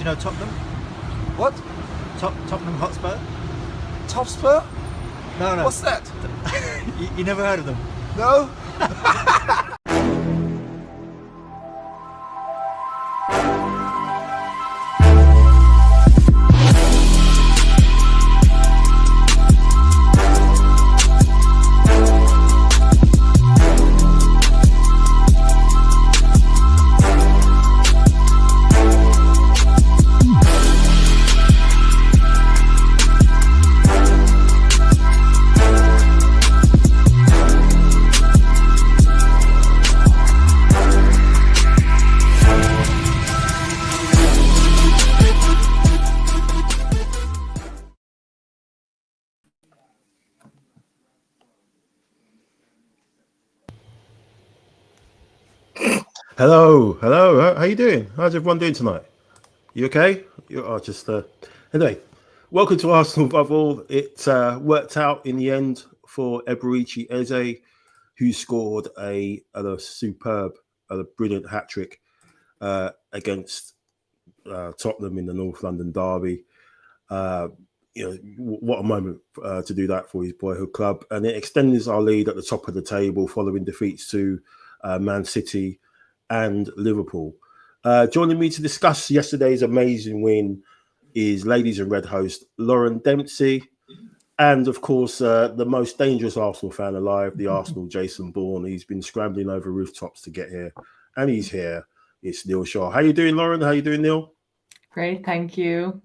Do you know Tottenham? What? Tottenham Hotspur? Top Spur? No. What's that? you never heard of them? No? Hello. How you doing? How's everyone doing tonight? You okay? Anyway. Welcome to Arsenal above all. It worked out in the end for Eberechi Eze, who scored a brilliant hat trick against Tottenham in the North London derby. What a moment to do that for his boyhood club, and it extends our lead at the top of the table following defeats to Man City and Liverpool. Joining me to discuss yesterday's amazing win is Ladies in Red host Lauren Dempsey, and of course the most dangerous Arsenal fan alive, the Arsenal Jason Bourne. He's been scrambling over rooftops to get here, and he's here. It's Neil Shah. How you doing, Lauren? How you doing, Neil? Great, thank you.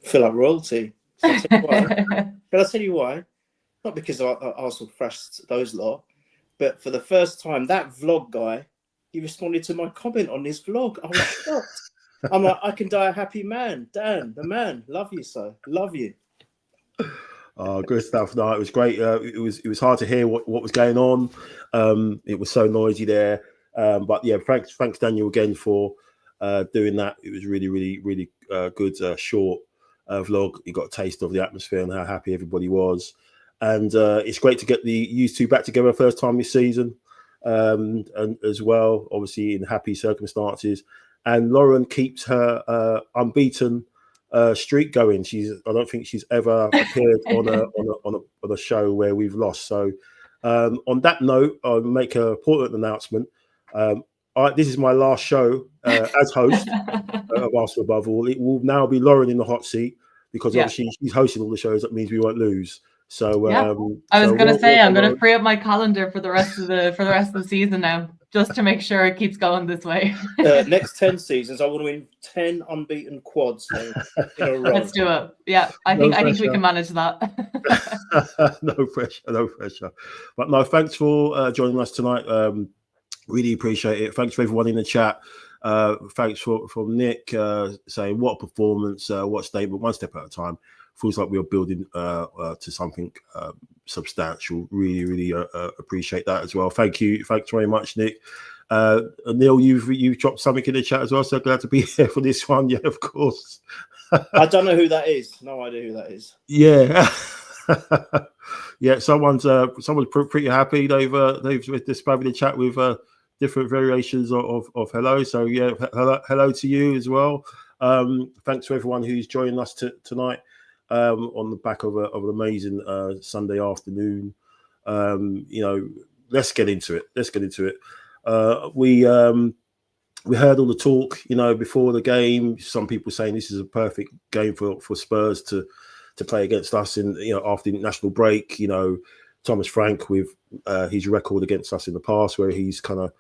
I feel like royalty. Can I tell you why? Not because Arsenal thrashed those lot, but for the first time, that vlog guy, he responded to my comment on his vlog. I was shocked. I'm like, I can die a happy man. Dan, the man. Love you, sir. Love you. Oh, good stuff. No, it was great. It was hard to hear what was going on. It was so noisy there. But yeah, thanks Daniel again for doing that. It was really good short vlog. You got a taste of the atmosphere and how happy everybody was. And it's great to get you two back together first time this season. And as well, obviously in happy circumstances. And Lauren keeps her unbeaten streak going. I don't think she's ever appeared on a show where we've lost. So on that note, I'll make an important announcement. This is my last show as host of Arsenal Above All. It will now be Lauren in the hot seat because obviously she's hosting all the shows. That means we won't lose. So I was going to say I'm going to free up my calendar for the rest of the season now, just to make sure it keeps going this way. Next 10 seasons, I want to win 10 unbeaten quads in a row. Let's do it. Yeah, I think we can manage that. No pressure. But no, thanks for joining us tonight. Really appreciate it. Thanks for everyone in the chat. Thanks from Nick saying what a performance, what statement, one step at a time. Feels like we are building to something substantial. Really appreciate that as well. Thank you. Thanks very much, Nick. Neil, you've dropped something in the chat as well, so glad to be here for this one. Yeah, of course. I don't know who that is. No idea who that is. Yeah. Yeah, someone's pretty happy. They've displayed the chat with different variations of hello. So yeah, hello to you as well. Thanks to everyone who's joining us tonight on the back of an amazing Sunday afternoon. Let's get into it. We heard all the talk, before the game. Some people saying this is a perfect game for Spurs to play against us in, after the international break. Thomas Frank with his record against us in the past, where he's kind of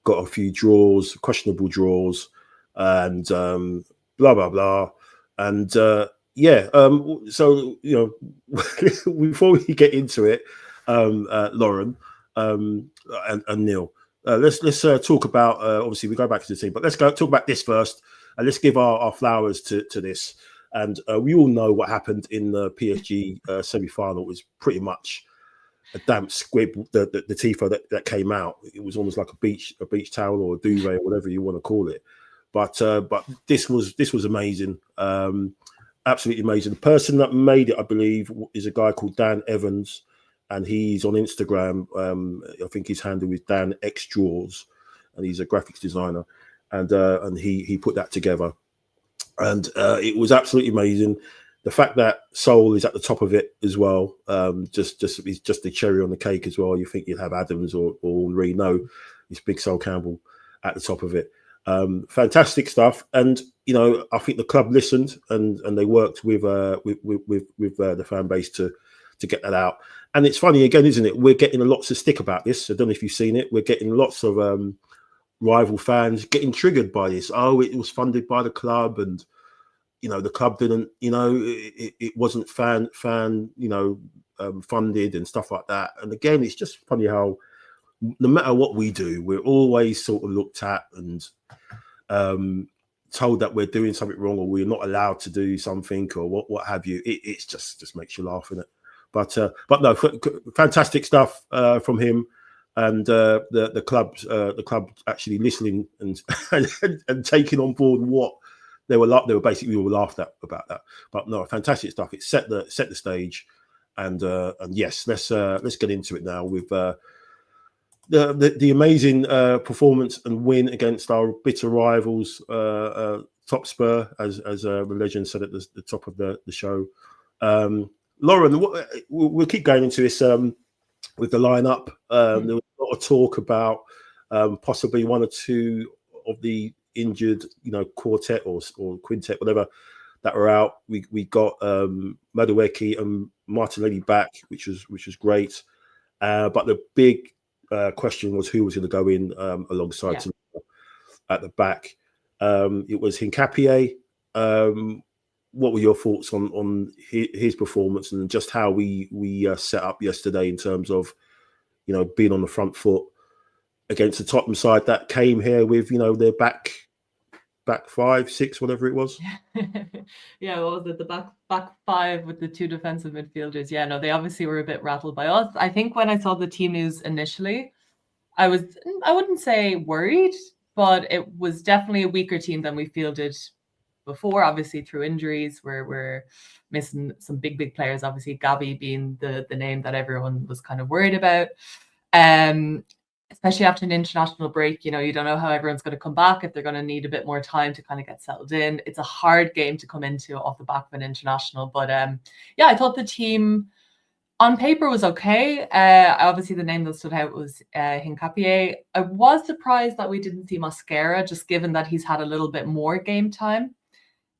got a few draws, questionable draws, and blah blah blah. And so before we get into it, Lauren and Neil, let's talk about. Obviously, we go back to the team, but let's talk about this first, and let's give our flowers to this. And we all know what happened in the PSG semi-final. It was pretty much a damp squib. The tifo that came out, it was almost like a beach towel or a duvet or whatever you want to call it. But this was amazing, absolutely amazing. The person that made it, I believe, is a guy called Dan Evans, and he's on Instagram. I think his handle is Dan X Draws, and he's a graphics designer, and he put that together. And it was absolutely amazing. The fact that Soul is at the top of it as well, just the cherry on the cake as well. You think you'd have Adams or Henry. No, it's Big Sol Campbell at the top of it. Fantastic stuff. And I think the club listened and they worked with the fan base to get that out. And it's funny again, isn't it? We're getting lots of stick about this. I don't know if you've seen it. We're getting lots of rival fans getting triggered by this. Oh, it was funded by the club, and the club didn't. It wasn't fan funded and stuff like that. And again, it's just funny how no matter what we do, we're always sort of looked at and told that we're doing something wrong or we're not allowed to do something or what have you. It's just makes you laugh, isn't it? But no, fantastic stuff from him. And the club actually listening and and taking on board what they were like. They were basically laughed at about that. But no, fantastic stuff. It set the stage, and yes, let's get into it now with the amazing performance and win against our bitter rivals, Top Spur, as the legend said at the top of the show. Lauren, we'll keep going into this. With the lineup, there was a lot of talk about possibly one or two of the injured, quartet or quintet, whatever, that were out. We got Madueke and Martinelli back, which was great. But the big question was who was going to go in alongside at the back. It was Hincapié. What were your thoughts on his performance and just how we set up yesterday in terms of, being on the front foot against the Tottenham side that came here with, their back 5, 6, whatever it was? Yeah, what was it? The back 5 with the 2 defensive midfielders. Yeah, no, they obviously were a bit rattled by us. I think when I saw the team news initially, I wouldn't say worried, but it was definitely a weaker team than we fielded before. Obviously through injuries, we're missing some big players, obviously Gabi being the name that everyone was kind of worried about, especially after an international break. You don't know how everyone's going to come back, if they're going to need a bit more time to kind of get settled in. It's a hard game to come into off the back of an international, but I thought the team on paper was okay. Obviously the name that stood out was Hincapié. I was surprised that we didn't see Mosquera, just given that he's had a little bit more game time.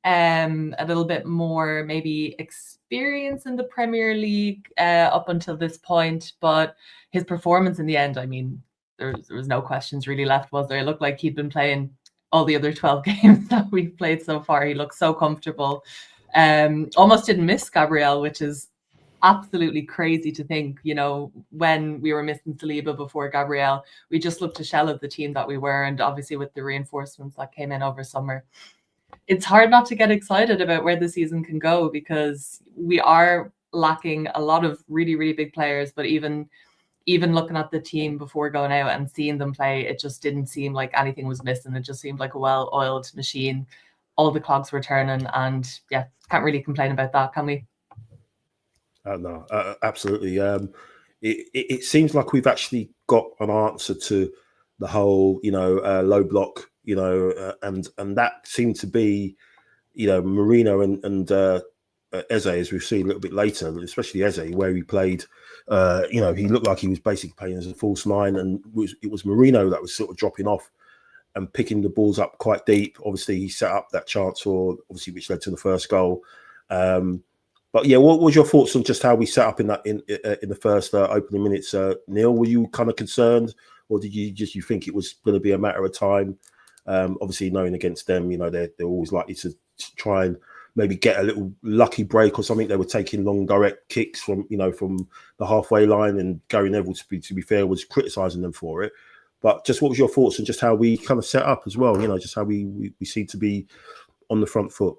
A little bit more maybe experience in the Premier League up until this point, but his performance in the end, I mean, there was no questions really left, was there? It looked like he'd been playing all the other 12 games that we've played so far. He looked so comfortable. Almost didn't miss Gabriel, which is absolutely crazy to think. When we were missing Saliba before Gabriel, we just looked a shell of the team that we were, and obviously with the reinforcements that came in over summer, it's hard not to get excited about where the season can go, because we are lacking a lot of really, really big players. But even even looking at the team before going out and seeing them play, it just didn't seem like anything was missing. It just seemed like a well-oiled machine. All the cogs were turning, and yeah, can't really complain about that, can we? No, absolutely. It seems like we've actually got an answer to the whole, low block, and that seemed to be, Marino and Eze, as we've seen a little bit later, especially Eze, where he played. He looked like he was basically playing as a false nine, and it was Marino that was sort of dropping off and picking the balls up quite deep. Obviously, he set up that chance which led to the first goal. But yeah, what was your thoughts on just how we set up in the first opening minutes? Neil, were you kind of concerned, or did you think it was going to be a matter of time? Obviously, knowing against them, they're always likely to try and maybe get a little lucky break or something. They were taking long direct kicks from the halfway line, and Gary Neville, to be fair, was criticising them for it. But just what was your thoughts on just how we kind of set up as well? Just how we seem to be on the front foot.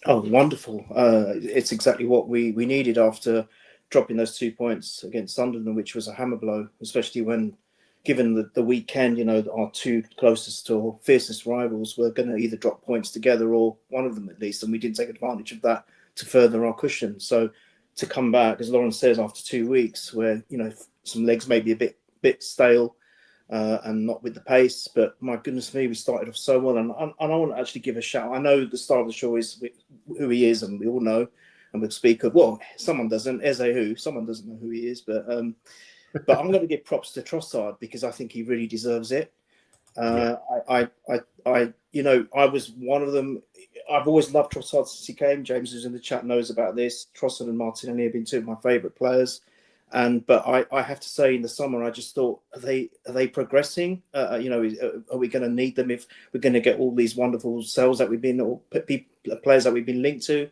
Oh, wonderful. It's exactly what we needed after dropping those 2 points against Sunderland, which was a hammer blow, especially when, given the weekend, our two closest or fiercest rivals were going to either drop points together, or one of them at least, and we didn't take advantage of that to further our cushion. So to come back, as Lauren says, after 2 weeks where, some legs may be a bit stale, and not with the pace, but my goodness me, we started off so well, and I want to actually give a shout. I know the star of the show is who he is, and we all know, and we'll speak of, well, someone doesn't, someone doesn't know who he is, but I'm going to give props to Trossard, because I think he really deserves it. I was one of them. I've always loved Trossard since he came. James, who's in the chat, knows about this. Trossard and Martinelli have been two of my favourite players. But I have to say, in the summer, I just thought, are they progressing? Are we going to need them if we're going to get all these wonderful sales that we've been, or players that we've been linked to?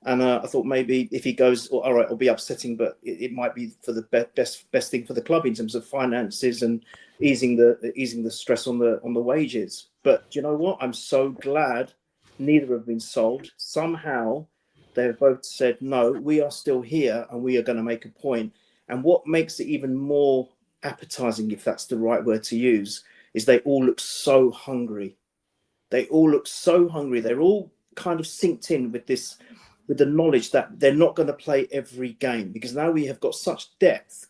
And I thought maybe if he goes, all right, it'll be upsetting, but it might be for the best thing for the club in terms of finances and easing the stress on the wages. But do you know what? I'm so glad neither have been sold. Somehow they've both said, no, we are still here and we are going to make a point. And what makes it even more appetizing, if that's the right word to use, is they all look so hungry. They're all kind of synced in with the knowledge that they're not going to play every game, because now we have got such depth.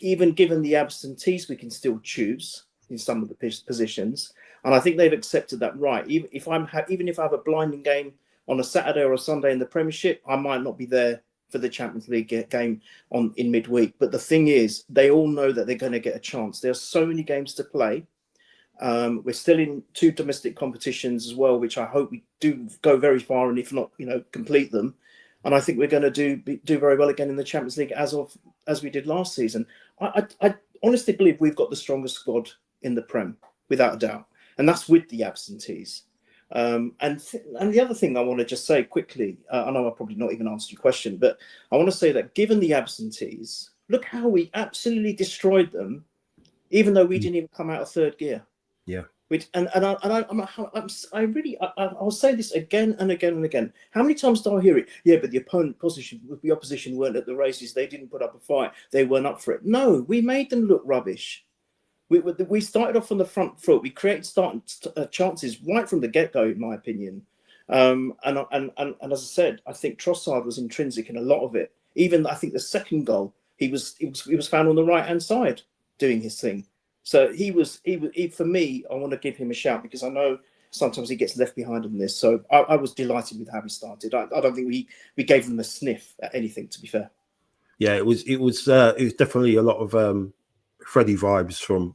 Even given the absentees, we can still choose in some of the positions. And I think they've accepted that, right. Even if I have a blinding game on a Saturday or a Sunday in the Premiership, I might not be there for the Champions League game in midweek. But the thing is, they all know that they're going to get a chance. There are so many games to play. We're still in 2 domestic competitions as well, which I hope we do go very far, and if not, complete them. And I think we're going to do very well again in the Champions League as we did last season. I honestly believe we've got the strongest squad in the Prem, without a doubt, and that's with the absentees. And the other thing I want to just say quickly, I know I probably not even answered your question, but I want to say that given the absentees, look how we absolutely destroyed them, even though we didn't even come out of third gear. Yeah. I'll say this again and again and again. How many times do I hear it? Yeah, but the opposition weren't at the races. They didn't put up a fight. They weren't up for it. No, we made them look rubbish. We started off on the front foot. We created chances right from the get-go, in my opinion. And as I said, I think Trossard was intrinsic in a lot of it. Even I think the second goal, he was found on the right-hand side doing his thing. So he for me, I want to give him a shout, because I know sometimes he gets left behind in this. So I was delighted with how he started. I don't think we gave him a sniff at anything, to be fair. Yeah, it was definitely a lot of Freddie vibes from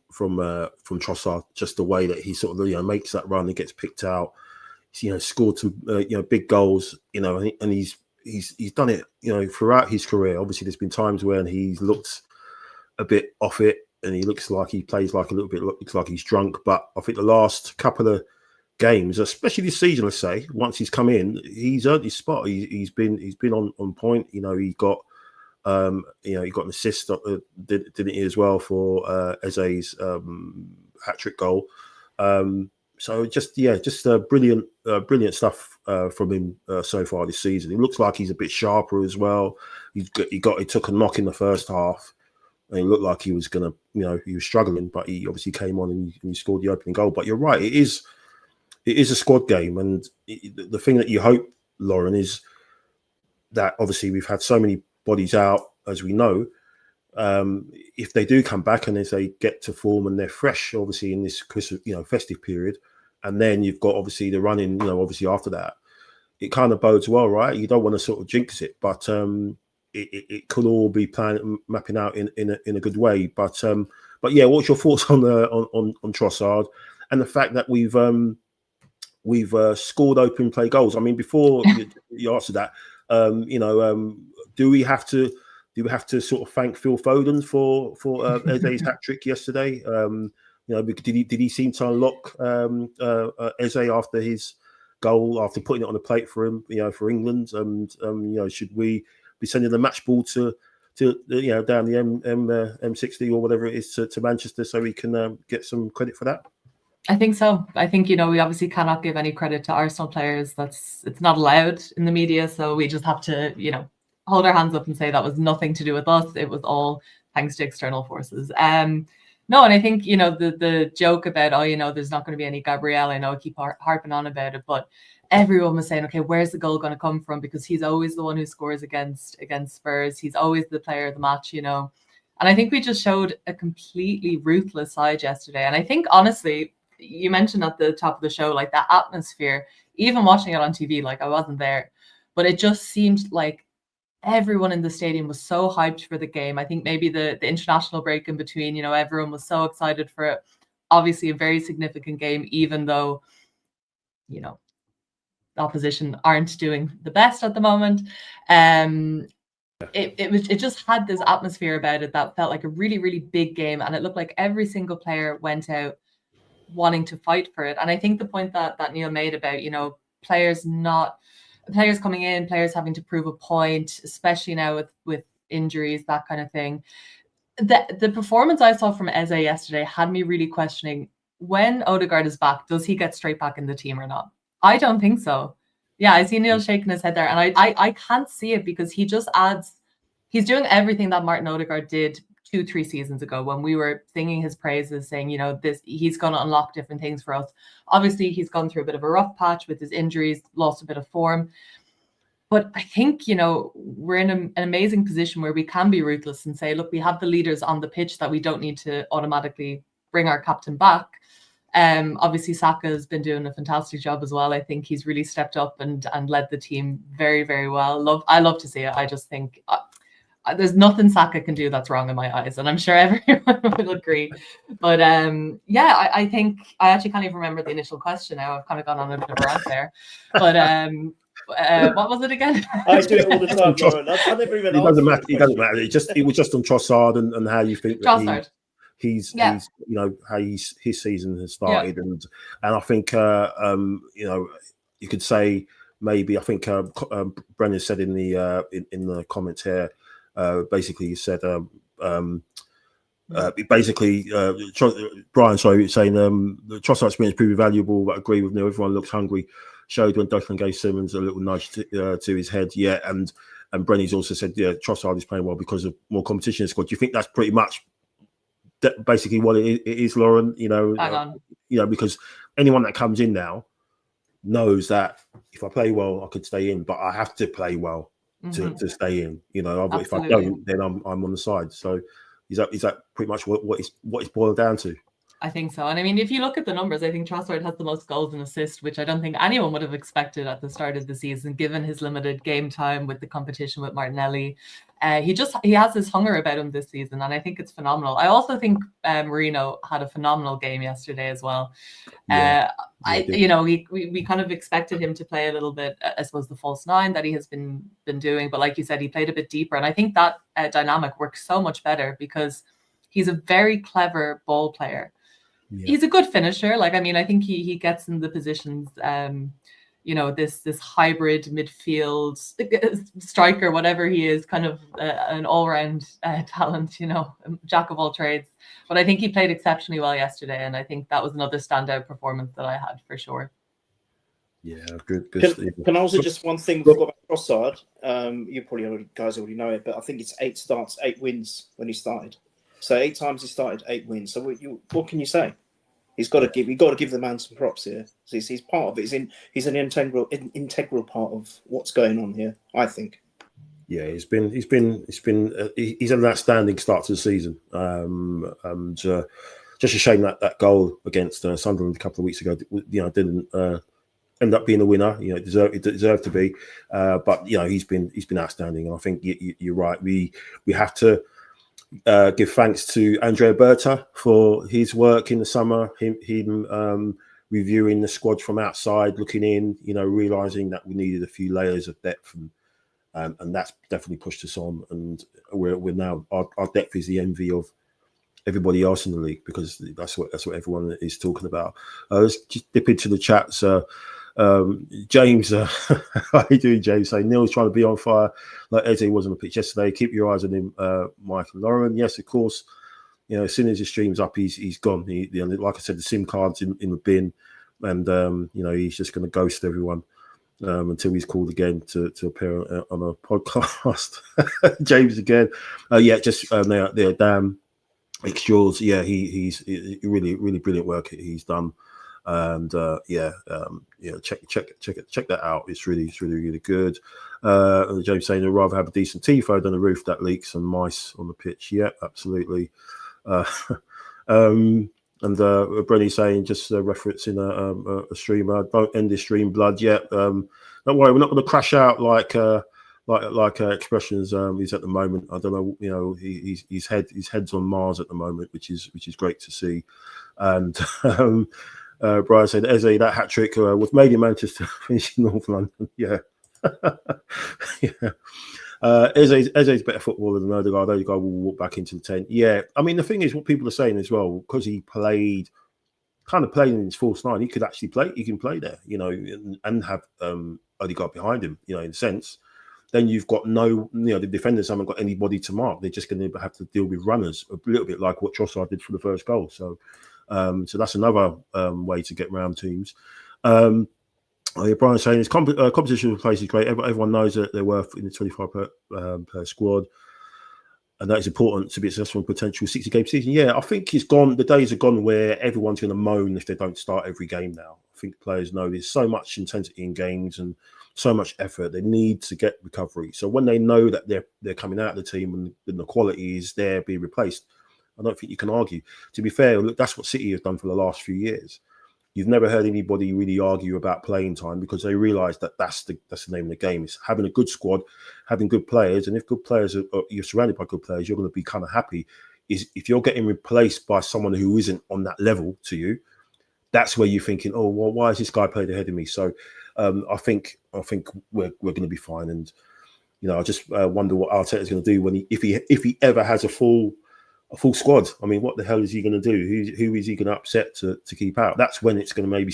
Trossard, just the way that he sort of makes that run and gets picked out. Scored some big goals, and he's done it throughout his career. Obviously, there's been times when he's looked a bit off it, and he looks like he plays like looks like he's drunk. But I think the last couple of games, especially this season, let's say, once he's come in, he's earned his spot. He's been on point. He got he got an assist, didn't he, as well, for Eze's hat-trick goal. So just brilliant stuff from him so far this season. He looks like he's a bit sharper as well. He took a knock in the first half, And it looked like he was going to, he was struggling, but he obviously came on and he scored the opening goal. But you're right, it is a squad game. And the thing that you hope, Lauren, is that obviously we've had so many bodies out, as we know. If they do come back and as they get to form and they're fresh, obviously in this Christmas, festive period, and then you've got obviously the running, obviously after that, it kind of bodes well, right? You don't want to sort of jinx it, but it could all be mapping out in a good way. But yeah, what's your thoughts on Trossard and the fact that we've scored open play goals? I mean, before you answer that, do we have to sort of thank Phil Foden for Eze's hat trick yesterday? Did he seem to unlock Eze after his goal, after putting it on the plate for him, for England? And should we be sending the match ball to down the M60 or whatever it is to Manchester so we can get some credit for that? I think so. I think, we obviously cannot give any credit to Arsenal players. It's not allowed in the media. So we just have to, hold our hands up and say that was nothing to do with us. It was all thanks to external forces. No, and I think, the joke about, there's not going to be any Gabriel. I know I keep harping on about it, but everyone was saying, okay, where's the goal going to come from? Because he's always the one who scores against Spurs. He's always the player of the match, And I think we just showed a completely ruthless side yesterday. And I think, honestly, you mentioned at the top of the show, like that atmosphere, even watching it on TV, like I wasn't there, but it just seemed like everyone in the stadium was so hyped for the game. I think maybe the international break in between, everyone was so excited for it. Obviously a very significant game, even though, the opposition aren't doing the best at the moment. It just had this atmosphere about it that felt like a really, really big game. And it looked like every single player went out wanting to fight for it. And I think the point that Neil made about, players coming in, players having to prove a point, especially now with injuries, that kind of thing. The performance I saw from Eze yesterday had me really questioning, when Odegaard is back, does he get straight back in the team or not? I don't think so. Yeah, I see Neil shaking his head there, and I can't see it because he just adds, he's doing everything that Martin Odegaard did 2-3 seasons ago when we were singing his praises, saying, he's going to unlock different things for us. Obviously, he's gone through a bit of a rough patch with his injuries, lost a bit of form. But I think, we're in an amazing position where we can be ruthless and say, look, we have the leaders on the pitch that we don't need to automatically bring our captain back. Obviously, Saka has been doing a fantastic job as well. I think he's really stepped up and led the team very, very well. I love to see it. I just think there's nothing Saka can do that's wrong in my eyes, and I'm sure everyone will agree. But I think I actually can't even remember the initial question now. I've kind of gone on a bit of a rant there. But what was it again? I do it all the time, Lauren. I never even. It doesn't matter. It doesn't matter. It was just on Trossard and how you think that he's how his season has started, and I think you could say maybe I think Brennan said in the comments here. Basically, he said, Brian, saying the Trossard experience proved valuable, but agree with Neil. Everyone looks hungry. Showed when Declan gave Simmons a little nudge to his head. Yeah, and Brenny's also said, Trossard is playing well because of more competition in the squad. Do you think that's pretty much basically what it is, Lauren? Because anyone that comes in now knows that if I play well, I could stay in, but I have to play well to stay in. If I don't, then I'm on the side. So is that pretty much what it's boiled down to? I think so. And I mean, if you look at the numbers, I think Trossard has the most goals and assists, which I don't think anyone would have expected at the start of the season, given his limited game time with the competition with Martinelli. He has this hunger about him this season, and I think it's phenomenal. I also think Marino had a phenomenal game yesterday as well. We kind of expected him to play a little bit, I suppose, the false nine that he has been doing, but like you said, he played a bit deeper, and I think that dynamic works so much better because he's a very clever ball player. Yeah. He's a good finisher. I think he gets in the positions, this hybrid midfield striker, whatever he is, kind of an all-round talent, jack of all trades. But I think he played exceptionally well yesterday, and I think that was another standout performance that I had for sure. Yeah, good. Can I also just one thing about Trossard? You guys already know it, but I think it's 8 starts, 8 wins when he started. So 8 times he started, 8 wins. So what can you say? You've got to give the man some props here. He's part of it. He's an integral part of what's going on here, I think. Yeah, he's had an outstanding start to the season, and just a shame that goal against Sunderland a couple of weeks ago, didn't end up being a winner. It deserved to be, but he's been outstanding. And I think you're right. We have to give thanks to Andrea Berta for his work in the summer. Him reviewing the squad from outside, looking in, realizing that we needed a few layers of depth, and that's definitely pushed us on. And we're now our depth is the envy of everybody else in the league, because that's what everyone is talking about. Let's just dip into the chats. James, how you doing, James? Saying Neil's trying to be on fire like Eze was on the pitch yesterday. Keep your eyes on him, Mike and Lauren. Yes, of course. As soon as the stream's up, he's gone. Like I said, the SIM card's in the bin, and he's just going to ghost everyone until he's called again to appear on a podcast. James again. They're damn extras. Yeah, he's really brilliant work he's done. And check that out. It's really good. James saying I'd rather have a decent tifo than a roof that leaks and mice on the pitch. Yeah, absolutely. And Brenny saying, just referencing a streamer, don't end this stream, blood yet. Don't worry, we're not going to crash out like Expressions is at the moment. I don't know, his head's on Mars at the moment, which is great to see. And Brian said, Eze, that hat trick was made in Manchester, finishing North London. Yeah. Yeah. Eze's better footballer than Odegaard. Odegaard will walk back into the tent. Yeah. I mean, the thing is, what people are saying as well, because he played in his false nine, he could actually play. He can play there, and have Odegaard behind him, in a sense. Then you've got the defenders haven't got anybody to mark. They're just going to have to deal with runners, a little bit like what Trossard did for the first goal. So that's another way to get round teams. Brian's saying his competition with place is great. Everyone knows that they're worth in the 25 per squad, and that is important to be successful in potential 60-game season. Yeah, I think it's gone. The days are gone where everyone's going to moan if they don't start every game now. I think players know there's so much intensity in games and so much effort. They need to get recovery. So when they know that they're coming out of the team and the quality is there being replaced, I don't think you can argue. To be fair, look, that's what City have done for the last few years. You've never heard anybody really argue about playing time, because they realise that that's the name of the game. It's having a good squad, having good players, and if good players you're surrounded by good players, you're going to be kind of happy. If you're getting replaced by someone who isn't on that level to you, that's where you're thinking, oh, well, why has this guy played ahead of me? So I think we're going to be fine. And I just wonder what Arteta's going to do if he ever has a full squad. I mean, what the hell is he going to do? Who is he going to upset to keep out? That's when it's going to maybe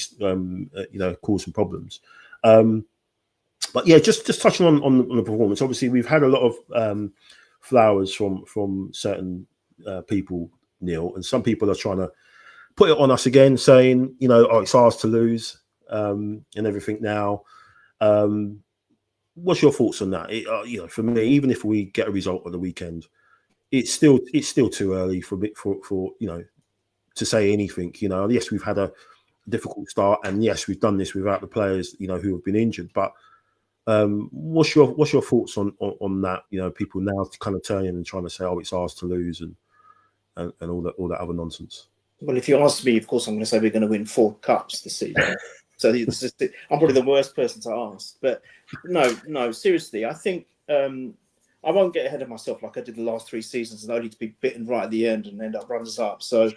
cause some problems. But yeah, just touching on the performance. Obviously, we've had a lot of flowers from certain people, Neil, and some people are trying to put it on us again, saying, it's ours to lose and everything now. What's your thoughts on that? For me, even if we get a result on the weekend, it's still too early for to say anything. Yes, we've had a difficult start, and yes, we've done this without the players who have been injured. But what's your thoughts on that? People now kind of turning and trying to say, oh, it's ours to lose, and all that other nonsense. Well, if you ask me, of course, I'm going to say we're going to win 4 cups this season. So I'm probably the worst person to ask. But no, seriously, I think I won't get ahead of myself like I did the last 3 seasons, and only to be bitten right at the end and end up runners up. So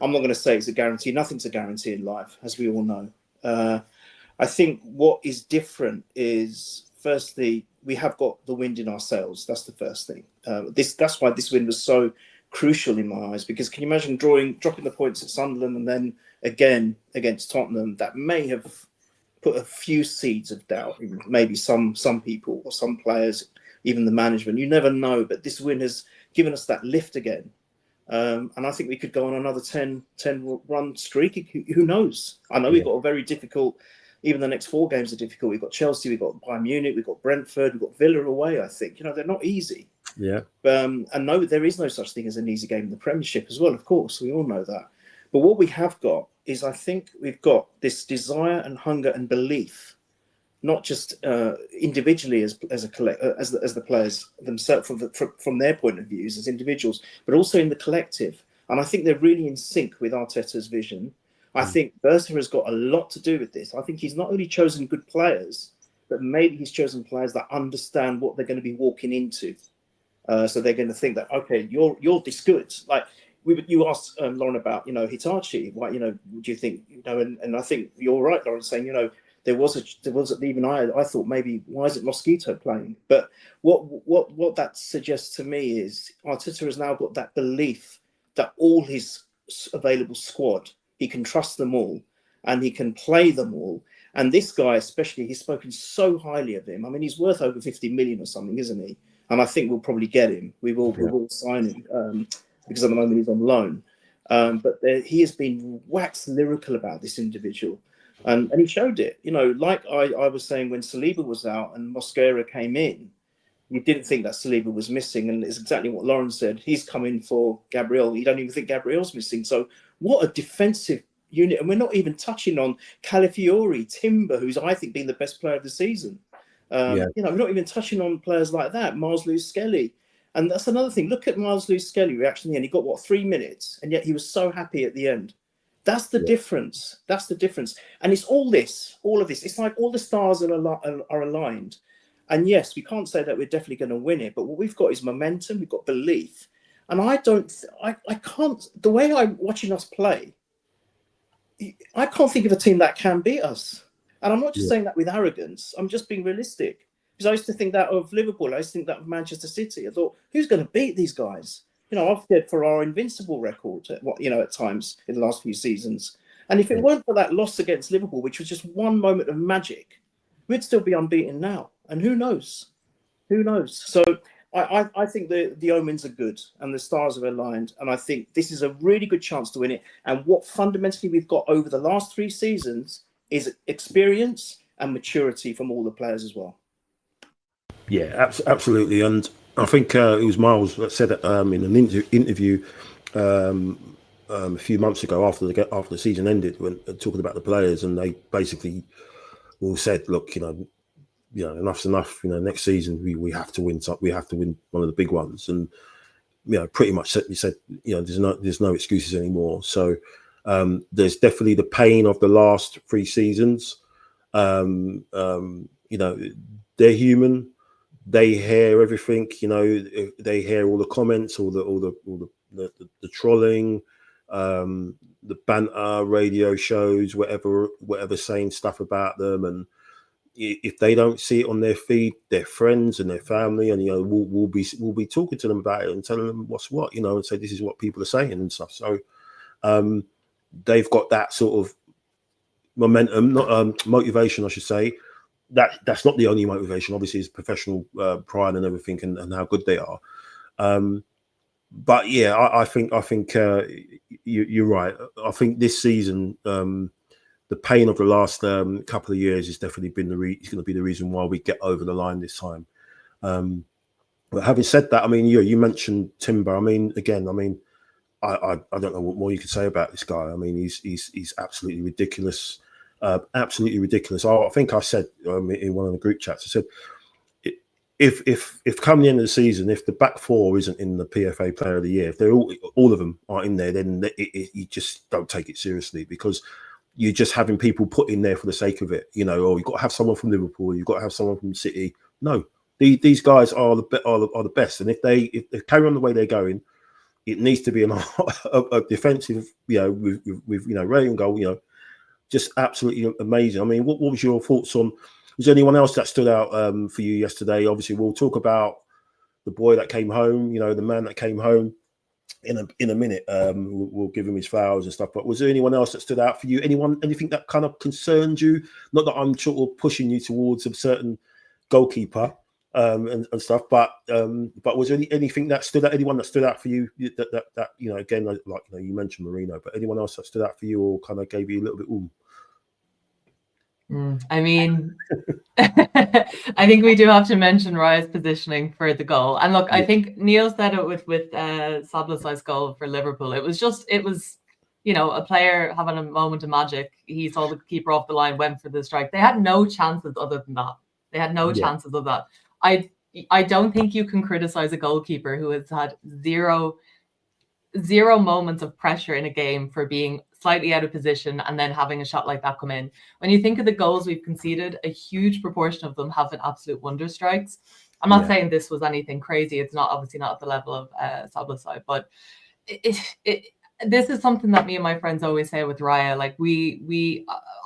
I'm not going to say it's a guarantee. Nothing's a guarantee in life, as we all know. I think what is different is, firstly, we have got the wind in our sails. That's the first thing. That's why this win was so crucial in my eyes, because can you imagine dropping the points at Sunderland and then again against Tottenham? That may have put a few seeds of doubt in maybe some people or some players, even the management. You never know, but this win has given us that lift again. And I think we could go on another 10 run streak. Who knows? I know we've got a very difficult, even the next 4 games are difficult. We've got Chelsea, we've got Bayern Munich, we've got Brentford, we've got Villa away, I think. They're not easy. Yeah. And no, there is no such thing as an easy game in the Premiership as well. Of course, we all know that. But what we have got is, I think we've got this desire and hunger and belief, not just individually as the players themselves from their point of views as individuals, but also in the collective. And I think they're really in sync with Arteta's vision. I think Berta has got a lot to do with this. I think he's not only chosen good players, but maybe he's chosen players that understand what they're going to be walking into. So they're going to think that, okay, you're this good. Like you asked Lauren about, Hitachi. Why, do you think, and I think you're right, Lauren, saying, there was even I thought maybe why isn't Mosquito playing? But what that suggests to me is Arteta has now got that belief that all his available squad, he can trust them all and he can play them all. And this guy, especially, he's spoken so highly of him. I mean, he's worth over 50 million or something, isn't he? And I think we'll probably get him. We will sign him because at the moment he's on loan. But he has been waxed lyrical about this individual. And he showed it. Like I was saying when Saliba was out and Mosquera came in, you didn't think that Saliba was missing. And it's exactly what Lauren said. He's coming for Gabriel. You don't even think Gabriel's missing. So what a defensive unit. And we're not even touching on Calafiori, Timber, who's, I think, been the best player of the season. We're not even touching on players like that. Miles Lewis-Skelly. And that's another thing. Look at Miles Lewis-Skelly reaction. And he got, 3 minutes? And yet he was so happy at the end. That's the difference. That's the difference. And it's all of this. It's like all the stars are aligned. And yes, we can't say that we're definitely going to win it. But what we've got is momentum. We've got belief. And I can't, the way I'm watching us play, I can't think of a team that can beat us. And I'm not just saying that with arrogance. I'm just being realistic. Because I used to think that of Liverpool. I used to think that of Manchester City. I thought, who's going to beat these guys? I've said for our invincible record, at times in the last few seasons. And if it weren't for that loss against Liverpool, which was just one moment of magic, we'd still be unbeaten now. And who knows? Who knows? So I think the omens are good and the stars are aligned. And I think this is a really good chance to win it. And what fundamentally we've got over the last 3 seasons is experience and maturity from all the players as well. Yeah, absolutely. And I think it was Miles that said it in an interview a few months ago after the season ended, when talking about the players, and they basically all said, "Look, enough's enough. Next season we have to win. We have to win one of the big ones." And pretty much said, there's no excuses anymore. So there's definitely the pain of the last 3 seasons. They're human. They hear everything, they hear all the comments, all the trolling, the banter, radio shows, whatever saying stuff about them. And if they don't see it on their feed, their friends and their family, and we'll be talking to them about it and telling them what's what, and say this is what people are saying and stuff. So they've got that sort of momentum, not motivation, I should say. That's not the only motivation. Obviously, is professional pride and everything, and how good they are. But yeah, I think you're right. I think this season, the pain of the last couple of years has definitely been it's going to be the reason why we get over the line this time. But having said that, I mean, you mentioned Timber. I mean, again, I don't know what more you could say about this guy. I mean, he's absolutely ridiculous. Absolutely ridiculous. I think I said in one of the group chats, I said, if come the end of the season, if the back 4 isn't in the PFA Player of the Year, if they're all of them are in there, then you just don't take it seriously, because you're just having people put in there for the sake of it. Or you've got to have someone from Liverpool, you've got to have someone from City. No, these guys are the best, and if they carry on the way they're going, it needs to be a defensive, with rain goal, just absolutely amazing. I mean, what was your thoughts on? Was there anyone else that stood out for you yesterday? Obviously, we'll talk about the boy that came home. The man that came home in a minute. We'll give him his flowers and stuff. But was there anyone else that stood out for you? Anything that kind of concerned you? Not that I'm sort of pushing you towards a certain goalkeeper and stuff, but was there anything that stood out? Anyone that stood out for you? That again, like you mentioned Marino, but anyone else that stood out for you or kind of gave you a little bit? Ooh. I mean, I think we do have to mention Raya's positioning for the goal. And look, I think Neil said it with Sabla's goal for Liverpool. It was, a player having a moment of magic. He saw the keeper off the line, went for the strike. They had no chances other than that. They had no chances of that. I don't think you can criticize a goalkeeper who has had zero moments of pressure in a game for being slightly out of position and then having a shot like that come in. When you think of the goals we've conceded, a huge proportion of them have been absolute wonder strikes. I'm not saying this was anything crazy. It's obviously not at the level of Sabla's side, but this is something that me and my friends always say with Raya. Like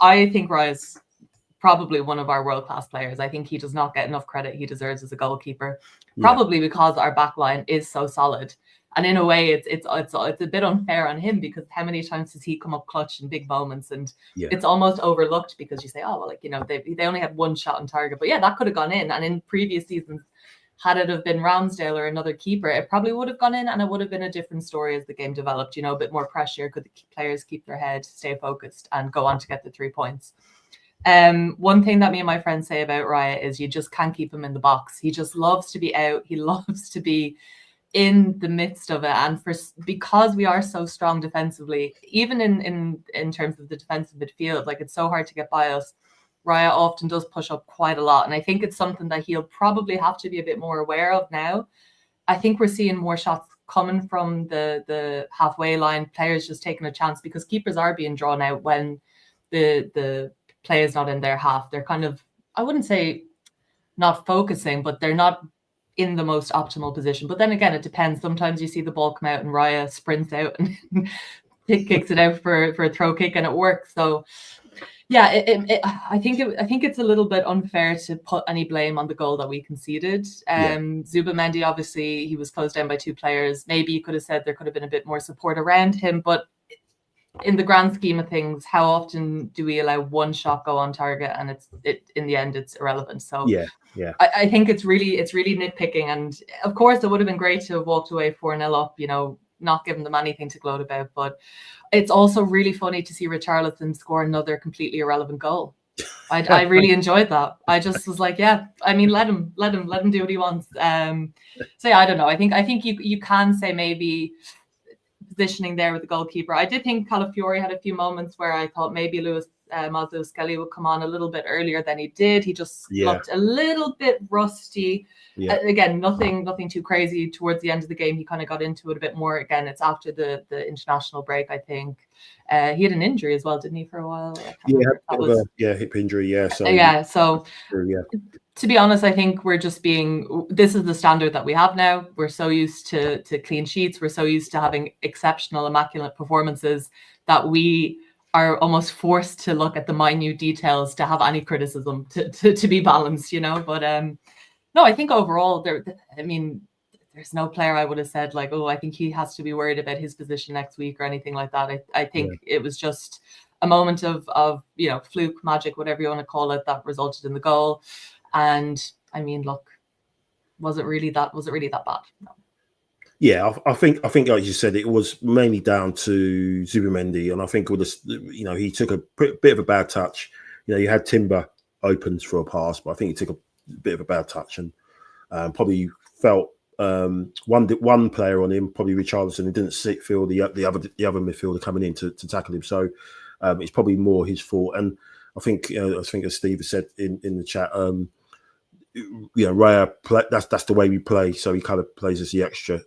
I think Raya's probably one of our world-class players. I think he does not get enough credit he deserves as a goalkeeper, probably because our back line is so solid. And in a way, it's a bit unfair on him, because how many times does he come up clutch in big moments, and it's almost overlooked because you say, oh, well, they only had one shot on target, but that could have gone in. And in previous seasons, had it have been Ramsdale or another keeper, it probably would have gone in, and it would have been a different story as the game developed. A bit more pressure. Could the players keep their head, stay focused, and go on to get the 3 points? One thing that me and my friends say about Raya is you just can't keep him in the box. He just loves to be out. He loves to be in the midst of it, and because we are so strong defensively, even in terms of the defensive midfield, like, it's so hard to get by us. Raya often does push up quite a lot, and I think it's something that he'll probably have to be a bit more aware of now. I think we're seeing more shots coming from the halfway line, players just taking a chance, because keepers are being drawn out when the play is not in their half. They're kind of, I wouldn't say not focusing, but they're not in the most optimal position. But then again, it depends. Sometimes you see the ball come out and Raya sprints out and kicks it out for a throw kick, and it works. So I think it's a little bit unfair to put any blame on the goal that we conceded. Zubamendi, obviously, he was closed down by two players. Maybe you could have said there could have been a bit more support around him, but in the grand scheme of things, how often do we allow one shot go on target and in the end it's irrelevant? So I think it's really nitpicking, and of course it would have been great to have walked away 4-0 up, not giving them anything to gloat about, but it's also really funny to see Richarlison score another completely irrelevant goal. I really enjoyed that. I just was like, let him do what he wants. I don't know. I think you can say maybe positioning there with the goalkeeper. I did think Calafiori had a few moments where I thought maybe Mazou Skelly would come on a little bit earlier than he did. He just looked a little bit rusty. Again, nothing too crazy. Towards the end of the game, he kind of got into it a bit more. Again, it's after the international break, I think. He had an injury as well, didn't he, for a while? Hip injury. So to be honest, I think we're just this is the standard that we have now. We're so used to clean sheets. We're so used to having exceptional, immaculate performances that we are almost forced to look at the minute details to have any criticism to be balanced, But no, I think overall, there's no player I would have said like, oh, I think he has to be worried about his position next week or anything like that. I think it was just a moment of fluke, magic, whatever you want to call it, that resulted in the goal. And look, was it really that bad? No. Yeah, I think like you said, it was mainly down to Zubamendi, and I think he took a bit of a bad touch. You had Timber opens for a pass, but I think he took a bit of a bad touch, and probably felt one player on him, probably Richarlison, who didn't feel the other midfielder coming in to tackle him. So it's probably more his fault. And I think as Steve has said in the chat, Raya that's the way we play. So he kind of plays as the extra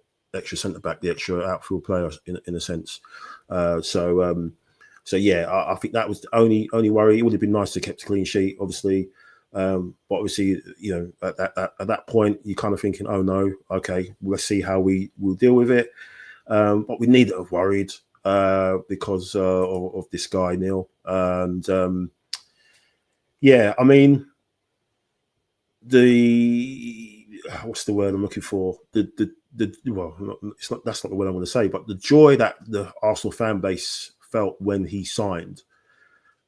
centre back, the extra outfield player in a sense. I think that was the only worry. It would have been nice to keep a clean sheet, obviously. But obviously, at that point, you're kind of thinking, oh no, okay, let's see how we will deal with it. But we needn't have worried because of this guy, Neil. And what's the word I'm looking for? That's not the word I want to say, but the joy that the Arsenal fan base felt when he signed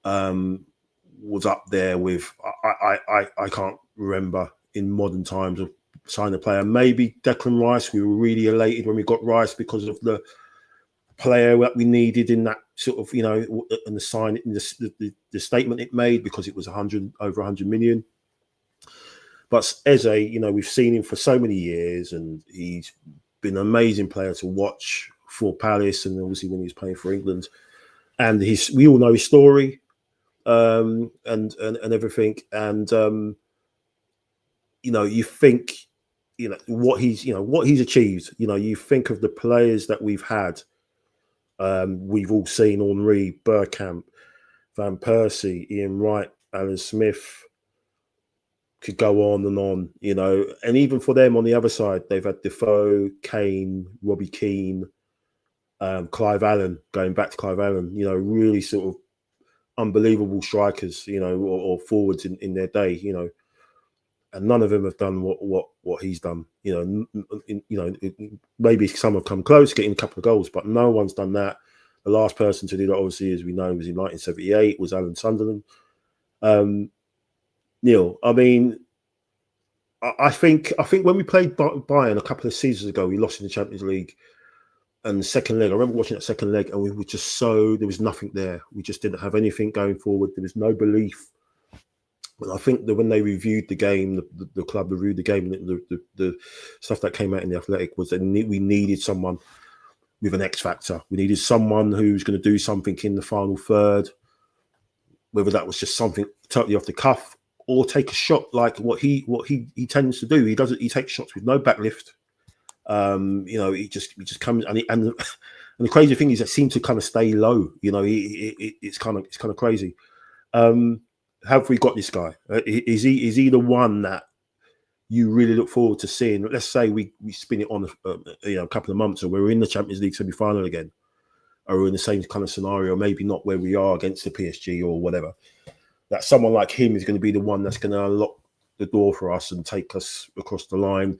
was up there with I can't remember in modern times of signing a player. Maybe Declan Rice. We were really elated when we got Rice because of the player that we needed in that sort of, and the statement it made, because it was over 100 million. But Eze, we've seen him for so many years, and he's been an amazing player to watch for Palace, and obviously when he was playing for England. And we all know his story, and everything. And you think, what he's achieved. You think of the players that we've had. We've all seen Henry, Bergkamp, Van Persie, Ian Wright, Alan Smith. Could go on, and even for them on the other side, they've had Defoe, Kane, Robbie Keane, Clive Allen, going back to Clive Allen, really sort of unbelievable strikers, or forwards in their day, and none of them have done what he's done. Maybe some have come close, getting a couple of goals, but no one's done that. The last person to do that, obviously, as we know, was in 1978, was Alan Sunderland. Neil, I mean, I think when we played Bayern a couple of seasons ago, we lost in the Champions League, and the second leg, I remember watching that second leg, and we were just there was nothing there. We just didn't have anything going forward. There was no belief. But I think that when they reviewed the game, the club reviewed the game, the stuff that came out in the Athletic was that we needed someone with an X factor. We needed someone who's going to do something in the final third, whether that was just something totally off the cuff, or take a shot like what he tends to do. He takes shots with no backlift. He just comes, and the crazy thing is that seems to kind of stay low. It's kind of crazy. Have we got this guy? Is he the one that you really look forward to seeing? Let's say we spin it on a couple of months, or we're in the Champions League semi-final again, or we're in the same kind of scenario, maybe not where we are against the PSG or whatever. That someone like him is going to be the one that's going to unlock the door for us and take us across the line,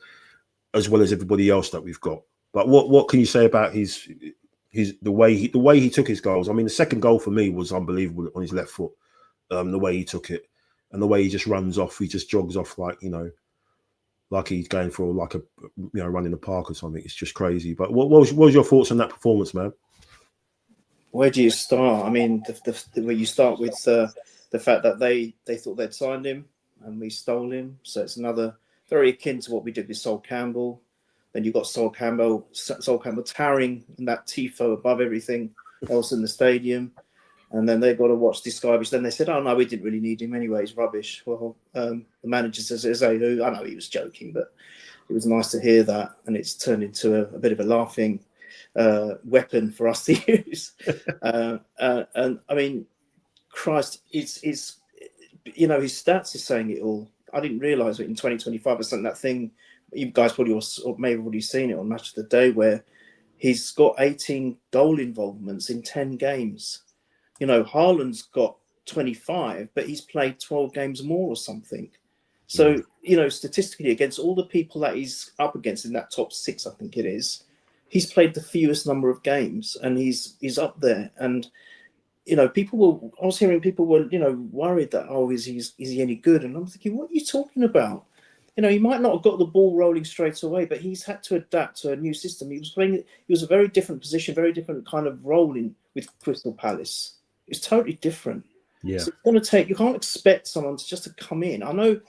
as well as everybody else that we've got. But what can you say about the way he took his goals? I mean, the second goal for me was unbelievable on his left foot. The way he took it, and the way he just runs off, he just jogs off like he's going for like a run in the park or something. It's just crazy. But what was your thoughts on that performance, man? Where do you start? I mean, where you start with the fact that they thought they'd signed him and we stole him. So it's another very akin to what we did with Sol Campbell. Then you've got Sol Campbell towering in that tifo above everything else in the stadium. And then they got to watch this guy, which then they said, oh, no, we didn't really need him anyway. He's rubbish. Well, the manager says, Eze, who I know he was joking, but it was nice to hear that. And it's turned into a bit of a laughing weapon for us to use. And I mean, Christ, it's his stats is saying it all. I didn't realise that in 2025 or something, that thing, you guys probably may have already seen it on Match of the Day, where he's got 18 goal involvements in 10 games. Haaland's got 25, but he's played 12 games more or something. So, statistically, against all the people that he's up against in that top 6, I think it is, he's played the fewest number of games, and he's up there. And, I was hearing people were, worried that, is he any good? And I'm thinking, what are you talking about? He might not have got the ball rolling straight away, but he's had to adapt to a new system. He was a very different position, very different kind of role with Crystal Palace. It's totally different. Yeah. So it's going to you can't expect someone to come in. I know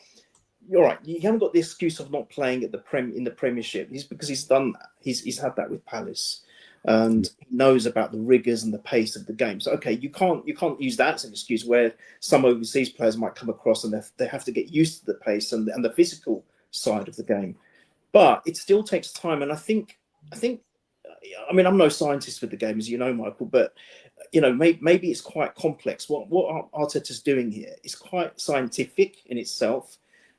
you're right. You haven't got the excuse of not playing at in the Premiership. Because he's done that. He's had that with Palace, and he knows about the rigors and the pace of the game. So okay, you can't use that as an excuse where some overseas players might come across and they have to get used to the pace and the physical side of the game. But it still takes time, and I think. I mean, I'm no scientist with the game, as you know, Michael, but maybe it's quite complex. What Arteta's doing here is quite scientific in itself,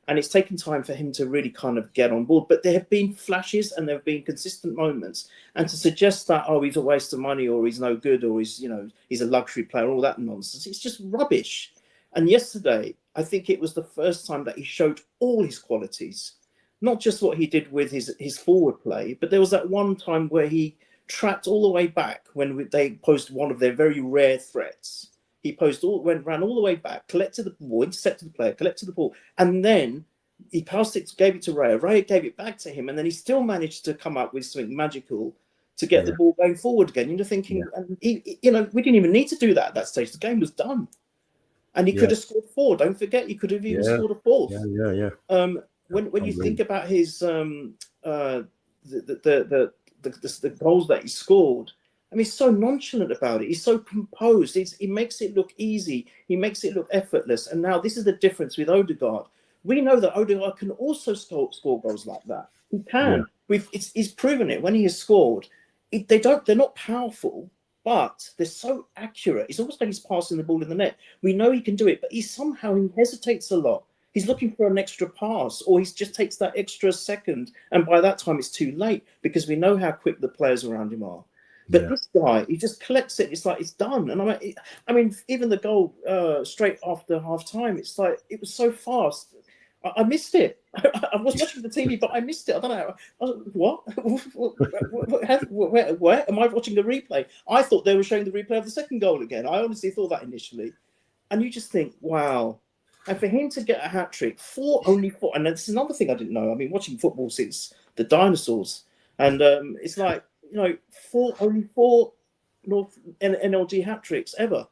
and it's taken time for him to really kind of get on board. But there have been flashes and there have been consistent moments, and to suggest that he's a waste of money or he's no good or he's a luxury player, all that nonsense, it's just rubbish. And yesterday, I think it was the first time that he showed all his qualities. Not just what he did with his forward play, but there was that one time where he tracked all the way back when they posed one of their very rare threats. He ran all the way back, collected the ball, intercepted the player, collected the ball, and then he passed it, gave it to Raya. Raya gave it back to him, and then he still managed to come up with something magical to get the ball going forward again. You're thinking, and we didn't even need to do that at that stage. The game was done. And he could have scored 4. Don't forget, he could have even scored a 4th. When you think about his the goals that he scored, I mean, he's so nonchalant about it. He's so composed. He makes it look easy. He makes it look effortless. And now this is the difference with Odegaard. We know that Odegaard can also score goals like that. He can. He's proven it when he has scored. They're not powerful, but they're so accurate. It's almost like he's passing the ball in the net. We know he can do it, but he hesitates a lot. He's looking for an extra pass, or he just takes that extra second. And by that time, it's too late because we know how quick the players around him are. But this guy, he just collects it. It's like it's done. And I mean, even the goal straight after half time, it's like it was so fast. I missed it. I was watching the TV, but I missed it. I don't know. I was like, what? Where am I watching the replay? I thought they were showing the replay of the second goal again. I honestly thought that initially. And you just think, wow. And for him to get a hat-trick, only 4. And this is another thing I didn't know. I mean, watching football since the dinosaurs. And it's like, only 4 North NLG hat-tricks ever.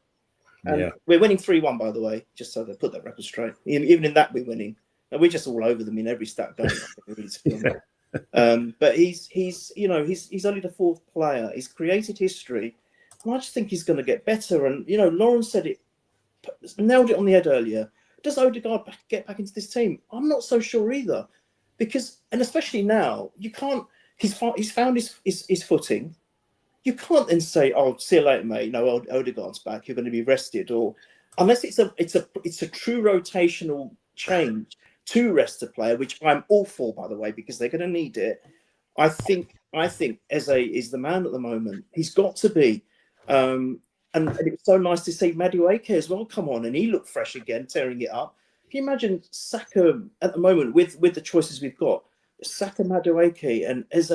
And we're winning 3-1, by the way, just so they put that record straight. Even in that, we're winning. And we're just all over them in every stat going. But he's only the 4th player. He's created history. And I just think he's going to get better. And, Lauren said it, nailed it on the head earlier. Does Odegaard get back into this team? I'm not so sure either. Because, and especially now, you can't, he's found his footing. You can't then say, "Oh, see you later, mate. No, Odegaard's back. You're going to be rested," or unless it's a true rotational change to rest a player, which I'm all for, by the way, because they're going to need it. I think Eze is the man at the moment. He's got to be. And it was so nice to see Madueke as well come on, and he looked fresh again, tearing it up. Can you imagine Saka at the moment with the choices we've got? Saka, Madueke, and Eze,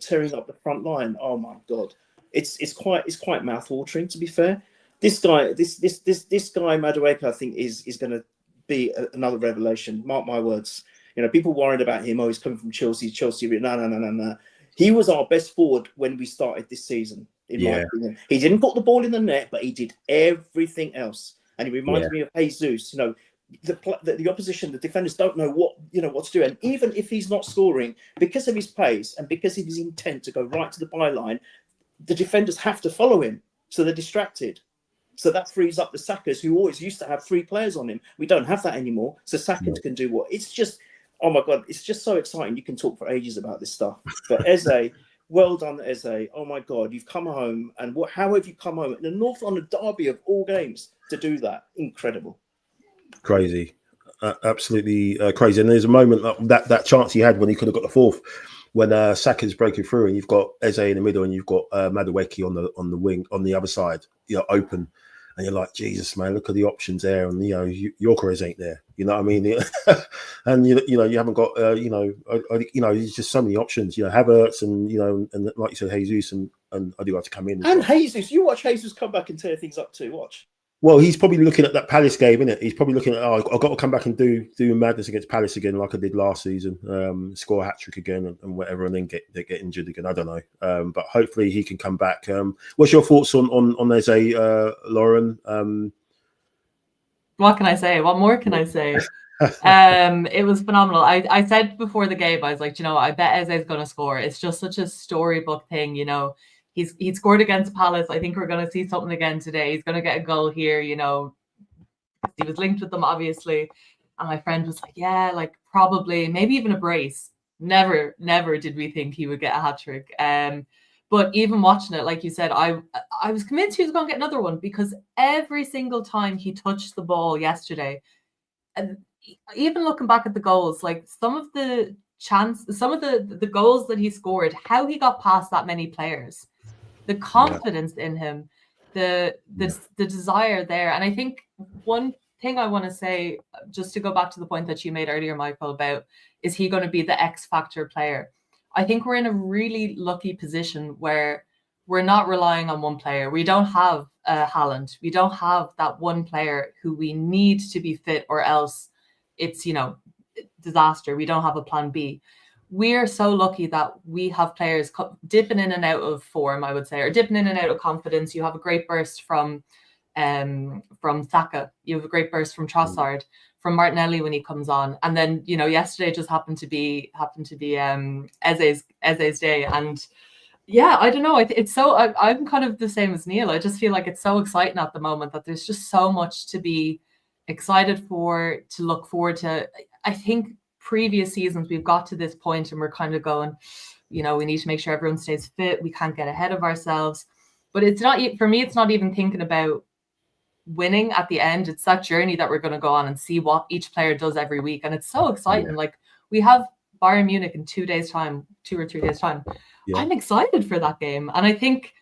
tearing up the front line. Oh my God, it's quite mouth-watering, to be fair. This guy, this guy Madueke, I think is going to be another revelation. Mark my words. People worried about him. Oh, he's coming from Chelsea. No. He was our best forward when we started this season. In my opinion, he didn't put the ball in the net, but he did everything else. And he reminds me of Jesus. The opposition, the defenders don't know what to do. And even if he's not scoring, because of his pace and because of his intent to go right to the byline, the defenders have to follow him, so they're distracted. So that frees up the Sakas, who always used to have 3 players on him. We don't have that anymore. So Saka can do what? It's just, oh my God, it's just so exciting. You can talk for ages about this stuff. But Eze, well done, Eze. Oh my God, you've come home. And how have you come home in the North London derby of all games to do that? Incredible. Crazy. Absolutely crazy. And there's a moment that chance he had when he could have got the 4th, when Saka's breaking through and you've got Eze in the middle and you've got Madueke on the wing on the other side, open. And you're like, Jesus, man, look at the options there. And, Yorkeres ain't there. You know what I mean? And, you haven't got, there's just so many options. Havertz and, and like you said, Jesus and I do have to come in. And Jesus, you watch Jesus come back and tear things up too. Watch. Well, he's probably looking at that Palace game, isn't it? He's probably looking at, I've got to come back and do madness against Palace again, like I did last season, score a hat-trick again and whatever, and then get injured again. I don't know. But hopefully he can come back. What's your thoughts on Eze, Lauren? What can I say? What more can I say? It was phenomenal. I said before the game, I was like, I bet Eze's going to score. It's just such a storybook thing, He scored against Palace. I think we're going to see something again today. He's going to get a goal here, He was linked with them, obviously. And my friend was like, yeah, probably, maybe even a brace. Never did we think he would get a hat-trick. But even watching it, like you said, I was convinced he was going to get another one, because every single time he touched the ball yesterday, and even looking back at the goals, some of the goals that he scored, how he got past that many players, the confidence in him, the desire there. And I think one thing I want to say, just to go back to the point that you made earlier, Michael, about is he going to be the X factor player? I think we're in a really lucky position where we're not relying on one player. We don't have Haaland. We don't have that one player who we need to be fit, or else it's disaster. We don't have a plan B. we are so lucky that we have players dipping in and out of form, I would say, or dipping in and out of confidence. You have a great burst from Saka. You have a great burst from Trossard, from Martinelli when he comes on, and then yesterday just happened to be Eze's day, and yeah, I don't know. It's so I'm kind of the same as Neil. I just feel like it's so exciting at the moment that there's just so much to be excited for, to look forward to. I think previous seasons we've got to this point and we're kind of going, we need to make sure everyone stays fit. We can't get ahead of ourselves. But it's not, for me, it's not even thinking about winning at the end. It's that journey that we're going to go on and see what each player does every week. And it's so exciting. Yeah. Like, we have Bayern Munich in 2 days' time, 2 or 3 days' time. Yeah. I'm excited for that game. And I think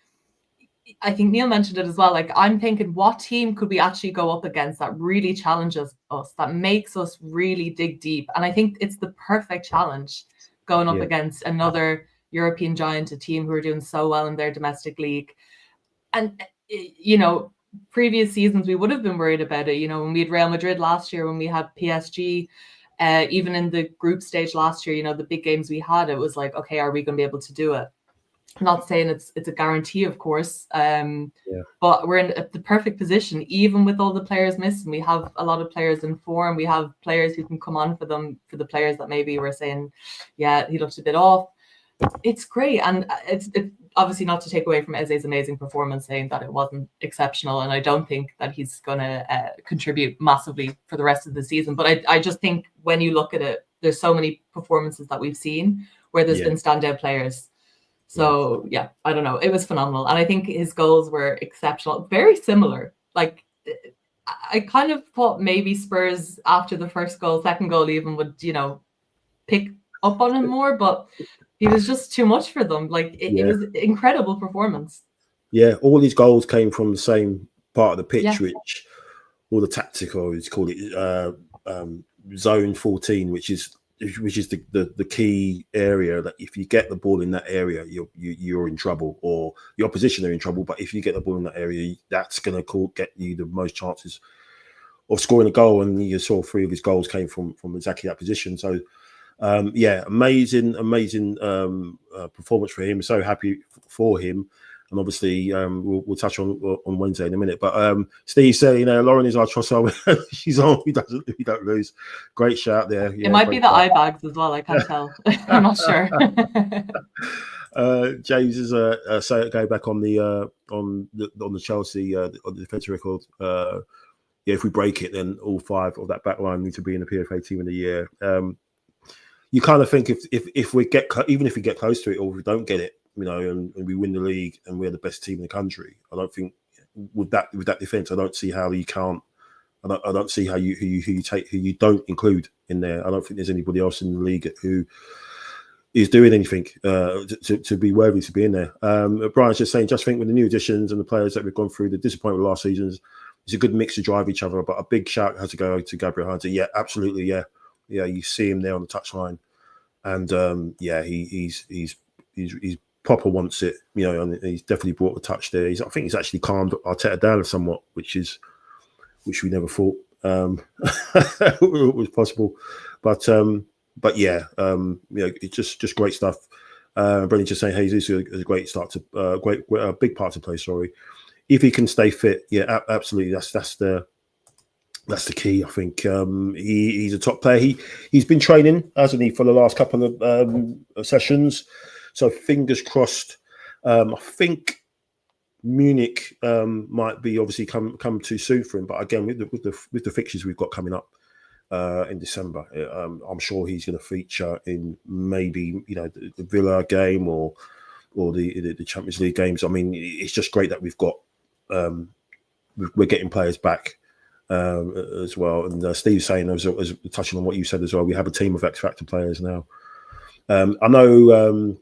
Neil mentioned it as well. Like, I'm thinking, what team could we actually go up against that really challenges us, that makes us really dig deep? And I think it's the perfect challenge, going up against another European giant, a team who are doing so well in their domestic league. And, previous seasons, we would have been worried about it. When we had Real Madrid last year, when we had PSG, even in the group stage last year, the big games we had, it was like, okay, are we going to be able to do it? I'm not saying it's a guarantee, of course, but we're in the perfect position, even with all the players missing. We have a lot of players in form. We have players who can come on for them, for the players that maybe we're saying, yeah, he looked a bit off. It's great. And it's obviously not to take away from Eze's amazing performance, saying that it wasn't exceptional. And I don't think that he's going to contribute massively for the rest of the season. But I just think when you look at it, there's so many performances that we've seen where there's been standout players. So, yeah, I don't know. It was phenomenal. And I think his goals were exceptional. Very similar. Like, I kind of thought maybe Spurs, after the first goal, second goal even, would, pick up on him more. But he was just too much for them. Like, it was an incredible performance. Yeah, all these goals came from the same part of the pitch, which all the tactical, it's called it, zone 14, which is the key area that if you get the ball in that area, you're in trouble, or your opposition are in trouble. But if you get the ball in that area, that's going to get you the most chances of scoring a goal. And you saw 3 of his goals came from exactly that position. So, amazing performance for him. So happy for him. And obviously, we'll touch on Wednesday in a minute. But Steve said, Lauren is our Trossard. She's on. We don't lose. Great shout there. Yeah, it might be the eye bags as well. I can't tell. I'm not sure. James is go back on the Chelsea on the defensive record. If we break it, then all 5 of that back line need to be in the PFA team of the year. You kind of think if we get even if we get close to it, or if we don't get it, and we win the league and we're the best team in the country, I don't think with that defense, I don't see how you can't. I don't see how who you don't include in there. I don't think there's anybody else in the league who is doing anything to be worthy to be in there. Brian's just saying, just think with the new additions and the players that we've gone through, the disappointment of last seasons, it's a good mix to drive each other. But a big shout has to go to Gabriel Hunter. Yeah, absolutely. Yeah, you see him there on the touchline, and he's proper wants it, and he's definitely brought the touch there. I think he's actually calmed Arteta down somewhat, which we never thought was possible. But yeah, it's just great stuff. Brendan just saying, hey, this is a great start to big part to play. Sorry, if he can stay fit, yeah, absolutely. That's the key. I think he's a top player. He's been training, hasn't he, for the last couple of sessions. So fingers crossed. I think Munich might be obviously come too soon for him, but again with the fixtures we've got coming up in December, I'm sure he's going to feature in maybe the Villa game or the Champions League games. I mean, it's just great that we've got we're getting players back as well. And Steve's saying, as touching on what you said as well, we have a team of X Factor players now. I know.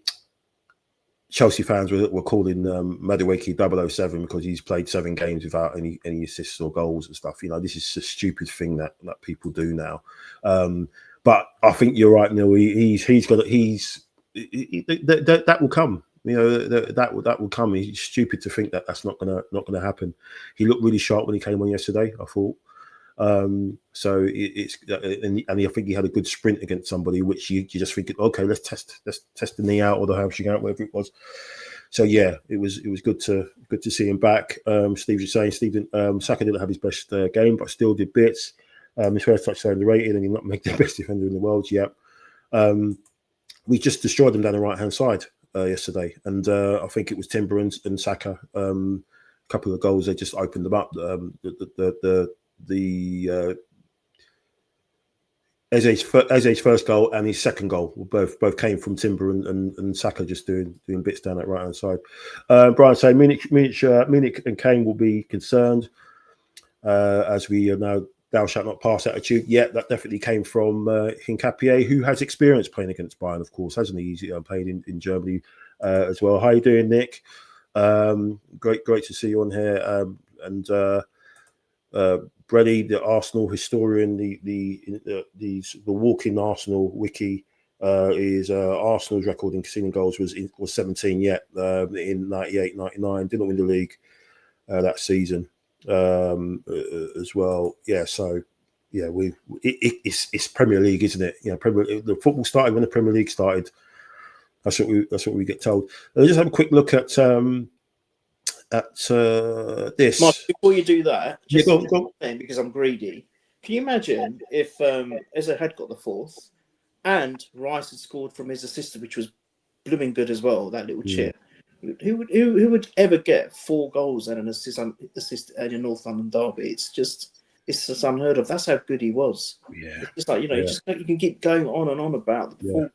Chelsea fans were calling Madueke 007 because he's played 7 games without any assists or goals and stuff. This is a stupid thing that people do now. But I think you're right, Neil. That will come. That will come. He's stupid to think that that's not gonna happen. He looked really sharp when he came on yesterday, I thought. So it's and I think he had a good sprint against somebody, which you just think, okay, let's test the knee out or the hamstring out, whatever it was. So yeah, it was good to see him back. Steve was saying Saka didn't have his best game, but still did bits. His first touchdown rated, and he's not make the best defender in the world yet. We just destroyed them down the right hand side yesterday, and I think it was Timber and Saka. A couple of goals, they just opened them up. Eze's first goal and his second goal both came from Timber and Saka, just doing bits down that right hand side. Brian saying Munich and Kane will be concerned as we are now thou shalt not pass attitude. Yeah, that definitely came from Hincapié, who has experience playing against Bayern, of course, hasn't he? He's played in Germany as well. How you doing, Nick? Great to see you on here. And Brady, the Arsenal historian, the walking Arsenal wiki, is Arsenal's record in conceding goals was 17 yet in 98-99. Didn't win the league that season as well. Yeah, so yeah, it's Premier League, isn't it? You know, the football started when the Premier League started. That's what we get told. Let's just have a quick look at this. Mark, before you do that, just go on. Because I'm greedy. Can you imagine if Eze had got the fourth and Rice had scored from his assist, which was blooming good as well, that little chip? Who would ever get 4 goals and an assist in a North London derby? It's just unheard of. That's how good he was. Yeah, it's just like you can keep going on and on about the ball.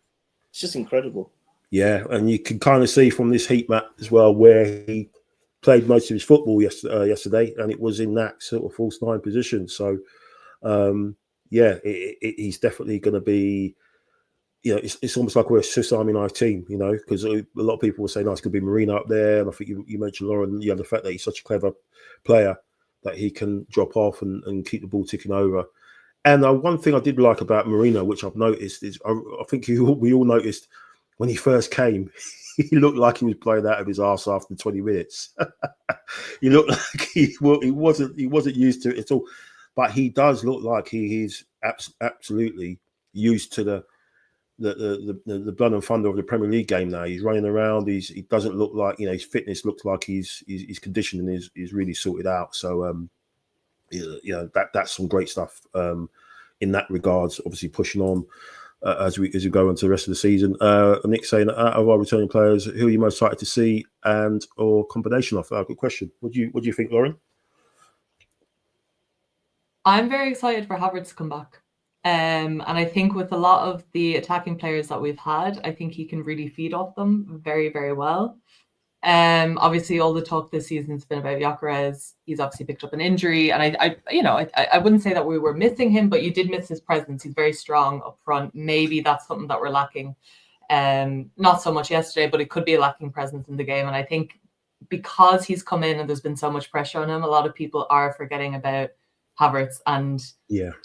It's just incredible. Yeah, and you can kind of see from this heat map as well where he played most of his football yesterday, and it was in that sort of false 9 position. So, he's definitely going to be. You know, it's almost like we're a Swiss Army knife team. You know, because a lot of people will say, "No, it's going to be Marino up there," and I think you mentioned Lauren. The fact that he's such a clever player that he can drop off and keep the ball ticking over. And one thing I did like about Marino, which I've noticed, is I think we all noticed when he first came. He looked like he was playing out of his arse after 20 minutes. He looked like he wasn't used to it at all. But he does look like he is absolutely used to the blood and thunder of the Premier League game now. He's running around. He doesn't look like, his fitness looks like his conditioning is really sorted out. So that's some great stuff in that regards. Obviously pushing on. As we go into the rest of the season, Nick saying, out of our returning players, who are you most excited to see and or combination of? Good question. What do you think, Lauren? I'm very excited for Havertz to come back, and I think with a lot of the attacking players that we've had, I think he can really feed off them very, very well. Obviously, all the talk this season has been about Gyökeres. He's obviously picked up an injury, and I wouldn't say that we were missing him, but you did miss his presence. He's very strong up front. Maybe that's something that we're lacking. Not so much yesterday, but it could be a lacking presence in the game. And I think because he's come in and there's been so much pressure on him, a lot of people are forgetting about Havertz, and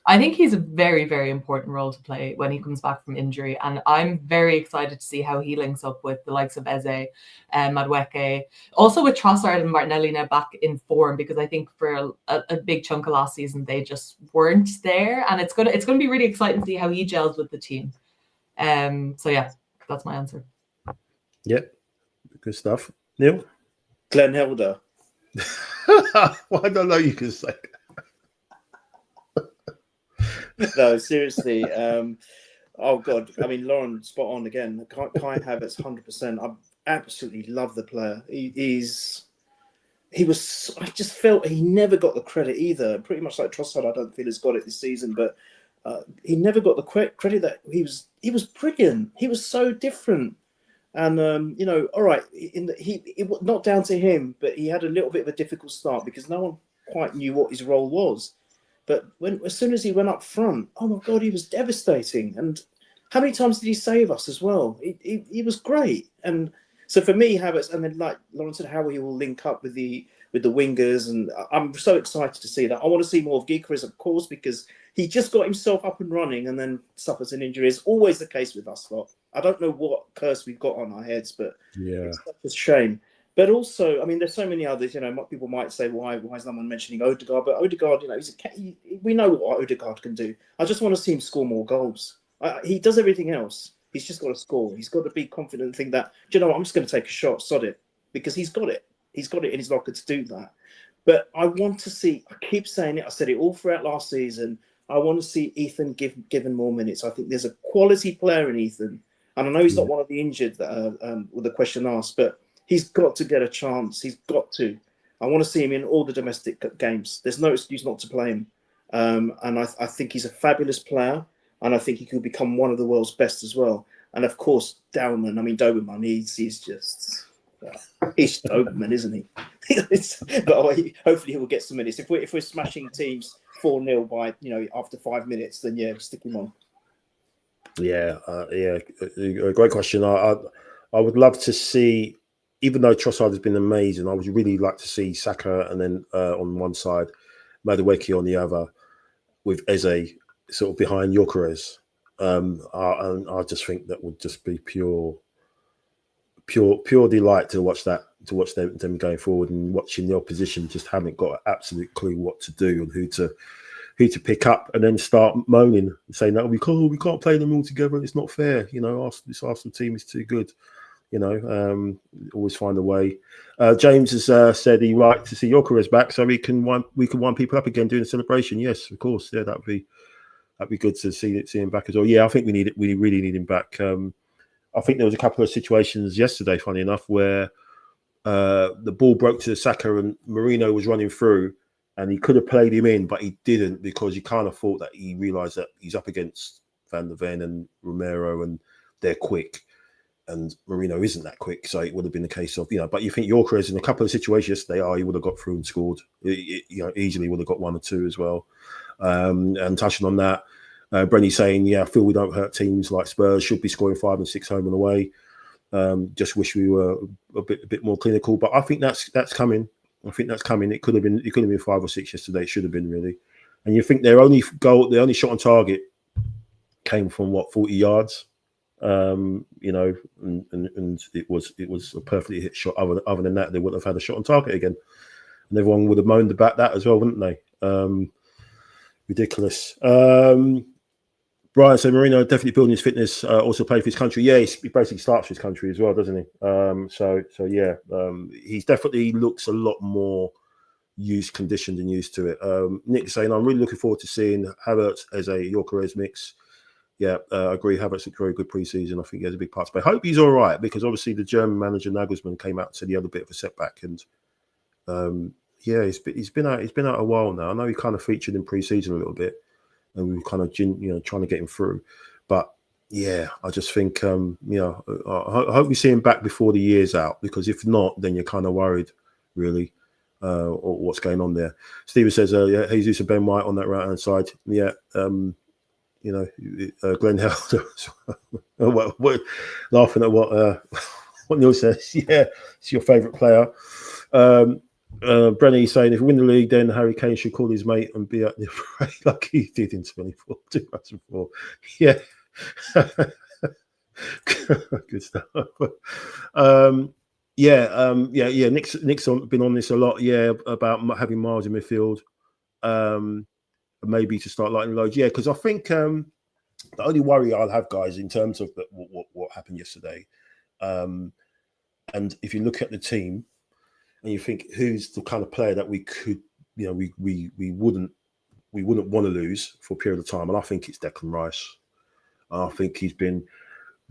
I think he's a very, very important role to play when he comes back from injury, and I'm very excited to see how he links up with the likes of Eze and Madueke, also with Trossard and Martinelli now back in form, because I think for a big chunk of last season they just weren't there, and it's gonna be really exciting to see how he gels with the team. So yeah, that's my answer. Yep, good stuff. Neil? Glenn Helder. Well, I don't know you can say that. No, seriously. Oh God, I mean, Lauren, spot on again. Kai Havertz, 100%. I absolutely love the player. He was. I just felt he never got the credit either. Pretty much like Trossard, I don't feel has got it this season, but he never got the credit that he was brilliant. He was so different, and all right. It was not down to him, but he had a little bit of a difficult start because no one quite knew what his role was. But as soon as he went up front, oh my God, he was devastating. And how many times did he save us as well? He was great. And so for me, Havertz, and then like Lauren said, how he will link up with the wingers, and I'm so excited to see that. I want to see more of Gyökeres, of course, because he just got himself up and running and then suffers an injury. It's always the case with us lot. I don't know what curse we've got on our heads, but it's such a shame. But also, I mean, there's so many others. People might say, why is no one mentioning Odegaard? But Odegaard, we know what Odegaard can do. I just want to see him score more goals. He does everything else. He's just got to score. He's got to be confident and think that, do you know what, I'm just going to take a shot, sod it. Because he's got it. He's got it in his locker to do that. But I want to see, I keep saying it, I said it all throughout last season, I want to see Ethan given more minutes. I think there's a quality player in Ethan. And I know he's not one of the injured with the question asked, but he's got to get a chance. He's got to. I want to see him in all the domestic games. There's no excuse not to play him. And I think he's a fabulous player. And I think he could become one of the world's best as well. And of course, Doberman, he's just... he's Doberman, isn't he? But hopefully he will get some minutes. If we're smashing teams 4-0 by after 5 minutes, then yeah, stick him on. Yeah, a great question. I would love to see, even though Trossard has been amazing, I would really like to see Saka and then on one side, Madueke on the other, with Eze sort of behind Gyökeres. I just think that would just be pure delight to watch them going forward, and watching the opposition just haven't got an absolute clue what to do and who to pick up, and then start moaning and saying that we can't play them all together. It's not fair. This Arsenal team is too good. Always find a way. James has said he'd like to see Gyökeres back so we can wind people up again doing a celebration. Yes, of course. Yeah, that'd be good to see him back as well. Yeah, I think we really need him back. I think there was a couple of situations yesterday, funny enough, where the ball broke to Saka and Marino was running through, and he could have played him in, but he didn't, because he kind of thought that he realised that he's up against Van der Ven and Romero, and they're quick, and Marino isn't that quick, so it would have been the case of, But you think Gyökeres in a couple of situations yesterday, he would have got through and scored. Easily would have got 1 or 2 as well. And touching on that, Brenny saying, I feel we don't hurt teams like Spurs, should be scoring 5 and 6 home and away. Just wish we were a bit more clinical, but I think that's coming. It could have been 5 or 6 yesterday. It should have been, really. And you think their only shot on target came from 40 yards, and it was a perfectly hit shot. Other than that, they wouldn't have had a shot on target again, and everyone would have moaned about that as well, wouldn't they? Ridiculous. Brian said Marino definitely building his fitness, also played for his country. Yeah, he basically starts for his country as well, doesn't he? He definitely looks a lot more conditioned and used to it. Nick saying, I'm really looking forward to seeing Havertz as a Gyökeres mix. Yeah, I agree. Havertz looked very good pre-season. I think he has a big part to play. I hope he's all right, because obviously the German manager Nagelsmann came out and said he had a bit of a setback, and he's been out a while now. I know he kind of featured in pre-season a little bit, and we were kind of trying to get him through. But yeah, I just think I hope we see him back before the year's out, because if not, then you're kind of worried, really, or what's going on there. Steven says, Jesus and Ben White on that right hand side. Yeah, Glenn Helder laughing at what Neil says. Yeah, it's your favourite player. Brenny saying, if we win the league, then Harry Kane should call his mate and be at the parade like he did in 2004. Yeah. Good stuff. Nick's been on this a lot. Yeah, about having Miles in midfield, maybe to start lighting loads. Yeah, because I think the only worry I'll have, guys, in terms of what happened yesterday, and if you look at the team, and you think who's the kind of player that we could, we wouldn't want to lose for a period of time, and I think it's Declan Rice. I think he's been,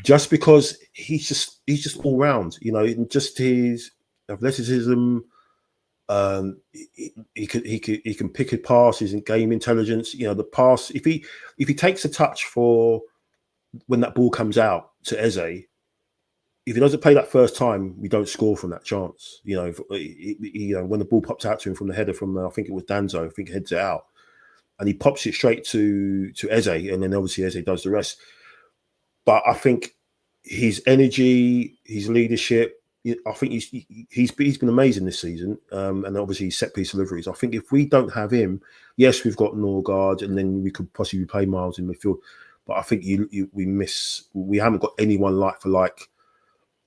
just because he's just all round, just his athleticism. He can pick his passes and game intelligence. The pass, if he takes a touch for when that ball comes out to Eze. If he doesn't play that first time, we don't score from that chance. When the ball pops out to him from the header from, I think it was Danzo, I think he heads it out, and he pops it straight to Eze, and then obviously Eze does the rest. But I think his energy, his leadership, I think he's been amazing this season, and obviously his set piece deliveries. I think if we don't have him, yes, we've got Norgard, and then we could possibly play Miles in midfield. But I think we haven't got anyone like for like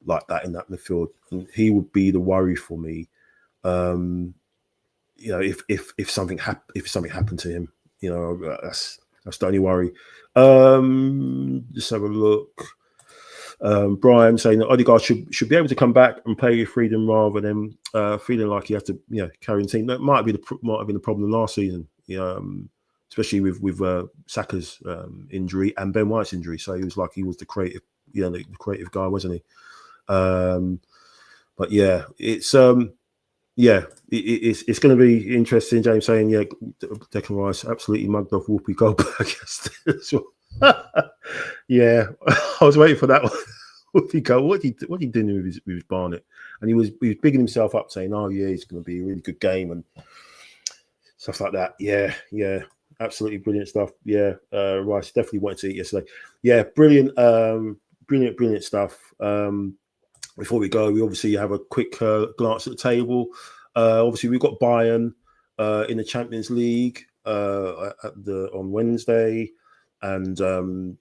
like that in that midfield. And he would be the worry for me. If something happened to him, that's the only worry. Just have a look. Brian saying that Odegaard should be able to come back and play with freedom rather than feeling like he has to carry the team. That might have been the problem last season. Especially with Saka's injury and Ben White's injury. So he was the creative, the creative guy, wasn't he? But yeah, it's going to be interesting. James saying, Declan Rice absolutely mugged off Whoopi Goldberg yesterday as well. Yeah, I was waiting for that one. Whoopi Goldberg, what he doing with his Barnet? And he was bigging himself up, saying, "Oh yeah, it's going to be a really good game," and stuff like that. Yeah. Absolutely brilliant stuff. Yeah, Rice definitely wanted to eat yesterday. Yeah, brilliant stuff. Before we go, we obviously have a quick glance at the table. Obviously, we've got Bayern in the Champions League on Wednesday, and so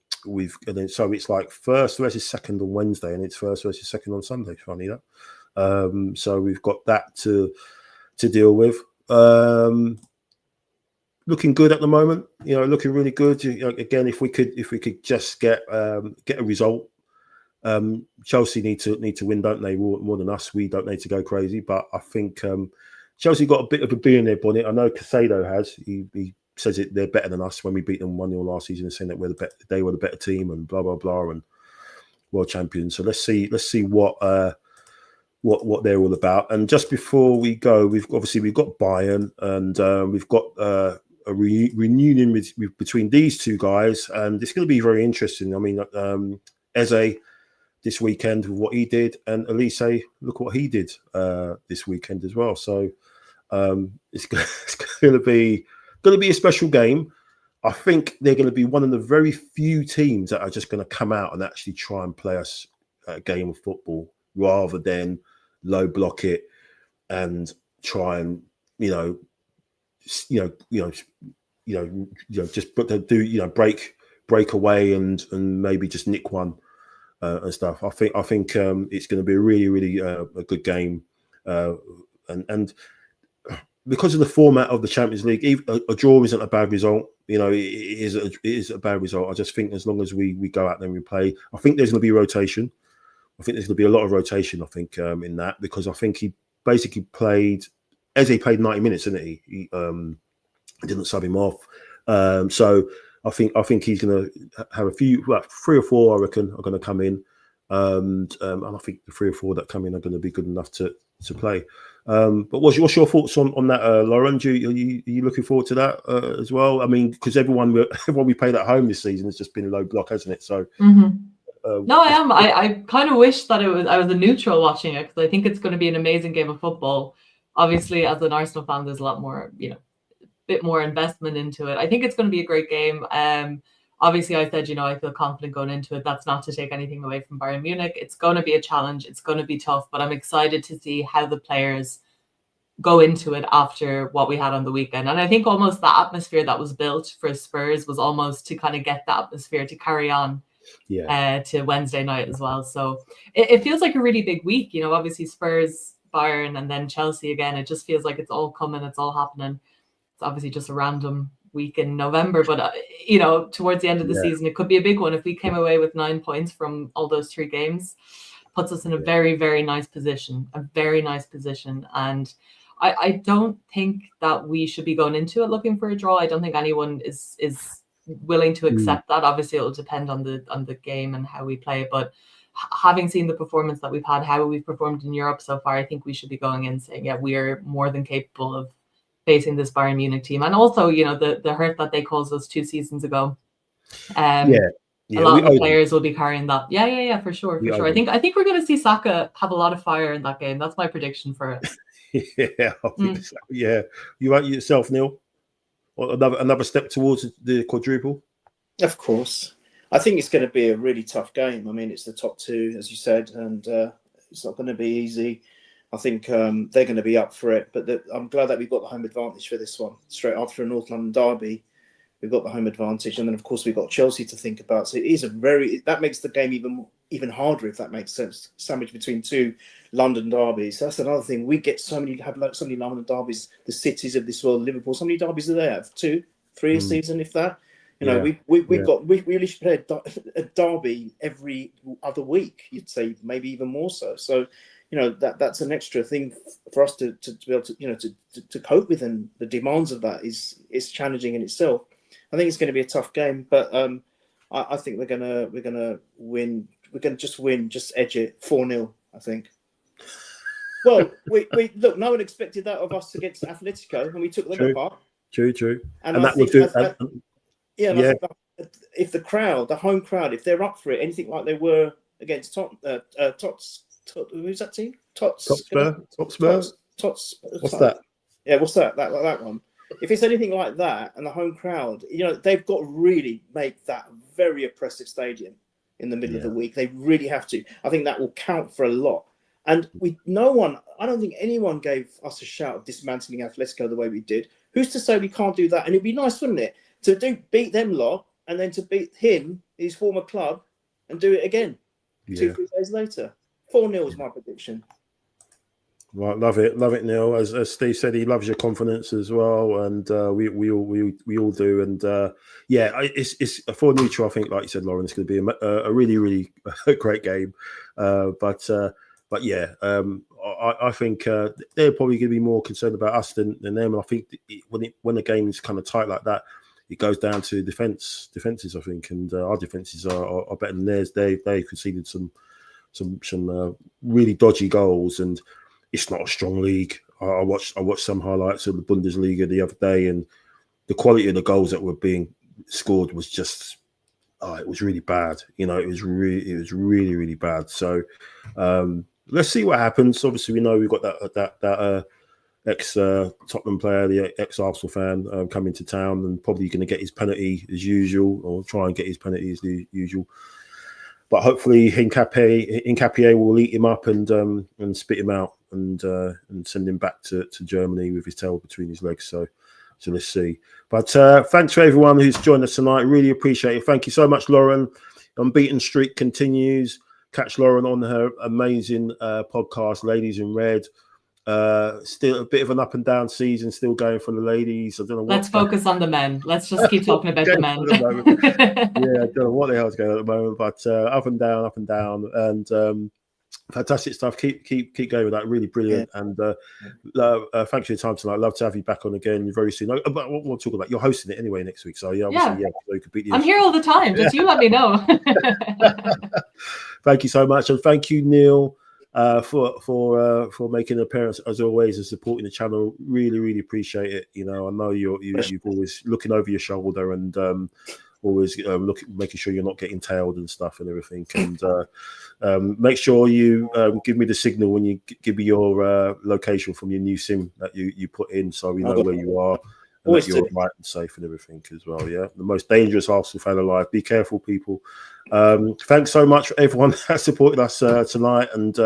it's like first versus second on Wednesday, and it's first versus second on Sunday. Funny that. So we've got that to deal with. Looking good at the moment, looking really good. Again, if we could just get a result, Chelsea need to win, don't they? More than us, we don't need to go crazy. But I think Chelsea got a bit of a bee in their bonnet. I know Casado has. He says they're better than us when we beat them 1-0 last season, saying that they were the better team and blah blah blah and world champions. So let's see what they're all about. And just before we go, we've got Bayern and we've got a reunion between these two guys, and it's going to be very interesting. I mean, Eze this weekend with what he did, and Elise, look what he did this weekend as well. So it's going to be a special game. I think they're going to be one of the very few teams that are just going to come out and actually try and play us a game of football rather than low block it and try and just break away and maybe just nick one and stuff. I think it's going to be a really really a good game, and because of the format of the Champions League, a draw isn't a bad result. It is a bad result. I just think as long as we go out there and we play, I think there's going to be rotation. I think there's going to be a lot of rotation. I think in that, because I think he basically played. Eze played 90 minutes, didn't he? He didn't sub him off. So I think he's going to have a few, 3 or 4, I reckon, are going to come in, and I think the 3 or 4 that come in are going to be good enough to play. But what's your thoughts on that, Lauren? Are you looking forward to that as well? I mean, because everyone we played at home this season has just been low block, hasn't it? So. Mm-hmm. No, I am. I kind of wish that I was a neutral watching it, because I think it's going to be an amazing game of football. Obviously, as an Arsenal fan, there's a lot more, bit more investment into it. I think it's going to be a great game. Obviously, I said, I feel confident going into it. That's not to take anything away from Bayern Munich. It's going to be a challenge. It's going to be tough, but I'm excited to see how the players go into it after what we had on the weekend. And I think almost the atmosphere that was built for Spurs was almost to kind of get the atmosphere to carry on to Wednesday night as well. So it feels like a really big week. Obviously Spurs, Bayern, and then Chelsea again. It just feels like it's all coming. It's all happening. It's obviously just a random week in November, but towards the end of the season, it could be a big one. If we came away with 9 points from all those 3 games, puts us in a very, very nice position, And I don't think that we should be going into it looking for a draw. I don't think anyone is willing to accept that. Obviously, it will depend on the game and how we play. But having seen the performance that we've had, how we've performed in Europe so far, I think we should be going in saying, we are more than capable of facing this Bayern Munich team. And also, the hurt that they caused us 2 seasons ago. A lot of the players will be carrying that. Yeah, for sure. I think we're going to see Saka have a lot of fire in that game. That's my prediction for it. I think so. Yeah, you like yourself, Neil? Or another step towards the quadruple? Of course. I think it's going to be a really tough game. I mean, it's the top 2, as you said, and it's not going to be easy. I think they're going to be up for it, but I'm glad that we've got the home advantage for this one. Straight after a North London derby, we've got the home advantage, and then of course we've got Chelsea to think about. So it is that makes the game even harder, if that makes sense. Sandwiched between two London derbies. That's another thing. We get so many London derbies. The cities of this world, Liverpool. So many derbies are there? 2, 3 a season, if that. You know, we really should play a derby every other week. You'd say maybe even more so. So, you know, that's an extra thing for us to be able to to cope with, and the demands of that is challenging in itself. I think it's going to be a tough game, but I think we're gonna win. We're gonna just edge it 4-0. I think. Well, we look. No one expected that of us against Atletico, and we took them apart. True. And that would do. I think if the crowd, the home crowd, if they're up for it, anything like they were against Tots, who's that team? Hotspur. What's that? Yeah, what's that? That one. If it's anything like that, and the home crowd, you know, they've got to really make that a very oppressive stadium in the middle of the week. They really have to. I think that will count for a lot. And I don't think anyone gave us a shout of dismantling Atletico the way we did. Who's to say we can't do that? And it'd be nice, wouldn't it, to beat them lot and then to beat him, his former club, and do it again 2-3 days later. 4-0 is my prediction. Right, love it, Neil. As Steve said, he loves your confidence as well, and we all do. And it's for neutral. I think, like you said, Lauren, it's going to be a really, really great game. But yeah, I think they're probably going to be more concerned about us than them. And I think when the game is kind of tight like that, it goes down to defenses. I think, and our defenses are better than theirs. They conceded some really dodgy goals, and it's not a strong league. I watched some highlights of the Bundesliga the other day, and the quality of the goals that were being scored was just, it was really bad. You know, it was really, really bad. So let's see what happens. Obviously, we know we've got that ex Tottenham player, the ex Arsenal fan, coming to town, and probably going to get his penalty as usual, or try and get his penalty as usual. But hopefully, Hincapié will eat him up and spit him out and send him back to Germany with his tail between his legs. So let's see. But thanks for everyone who's joined us tonight. Really appreciate it. Thank you so much, Lauren. Unbeaten streak continues. Catch Lauren on her amazing podcast, Ladies in Red. Still a bit of an up and down season, still going for the ladies. I don't know. Let's focus on the men. Let's just keep talking about the men. I don't know what the hell's going on at the moment, but up and down, and fantastic stuff. Keep going with that. Really brilliant. Yeah. And thanks for your time tonight. Love to have you back on again very soon. But we'll talk about, you're hosting it anyway next week, so so you could beat the. I'm here all the time. Just you let me know. Thank you so much, and thank you, Neil. For making an appearance as always and supporting the channel. Really appreciate it. You know, I know you've always looking over your shoulder and always making sure you're not getting tailed and stuff and everything. And make sure you give me the signal when you give me your location from your new SIM that you put in, so we know where you are. And that you're right and safe and everything as well. Yeah, the most dangerous Arsenal fan alive. Be careful, people. Thanks so much for everyone that supported us tonight, and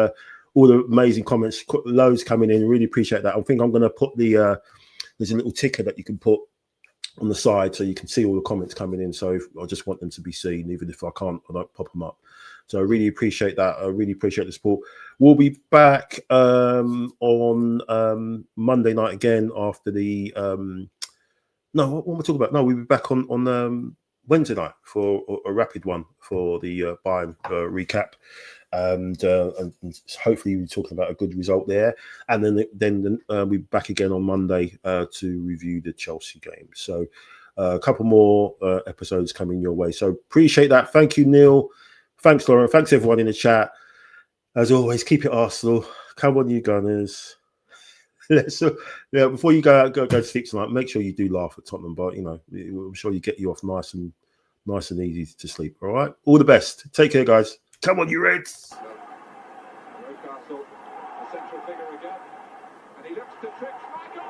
all the amazing comments, loads coming in. Really appreciate that. I think I'm going to put there's a little ticker that you can put on the side so you can see all the comments coming in. So I just want them to be seen, even if I don't pop them up. So I really appreciate that. I really appreciate the support. We'll be back on Monday night again after the what am I talking about? No, we'll be back on Wednesday night for a rapid one for the Bayern recap, and hopefully we're talking about a good result there. And then we'll be back again on Monday to review the Chelsea game. So a couple more episodes coming your way. So appreciate that. Thank you, Neil. Thanks, Lauren. Thanks everyone in the chat. As always, keep it Arsenal. Come on, you Gunners. So, before you go to sleep tonight, make sure you do laugh at Tottenham, but I'm sure you get you off nice and easy to sleep. All right, all the best. Take care, guys. Come on, you Reds. Newcastle, the central figure again, and he looks to trick Michael.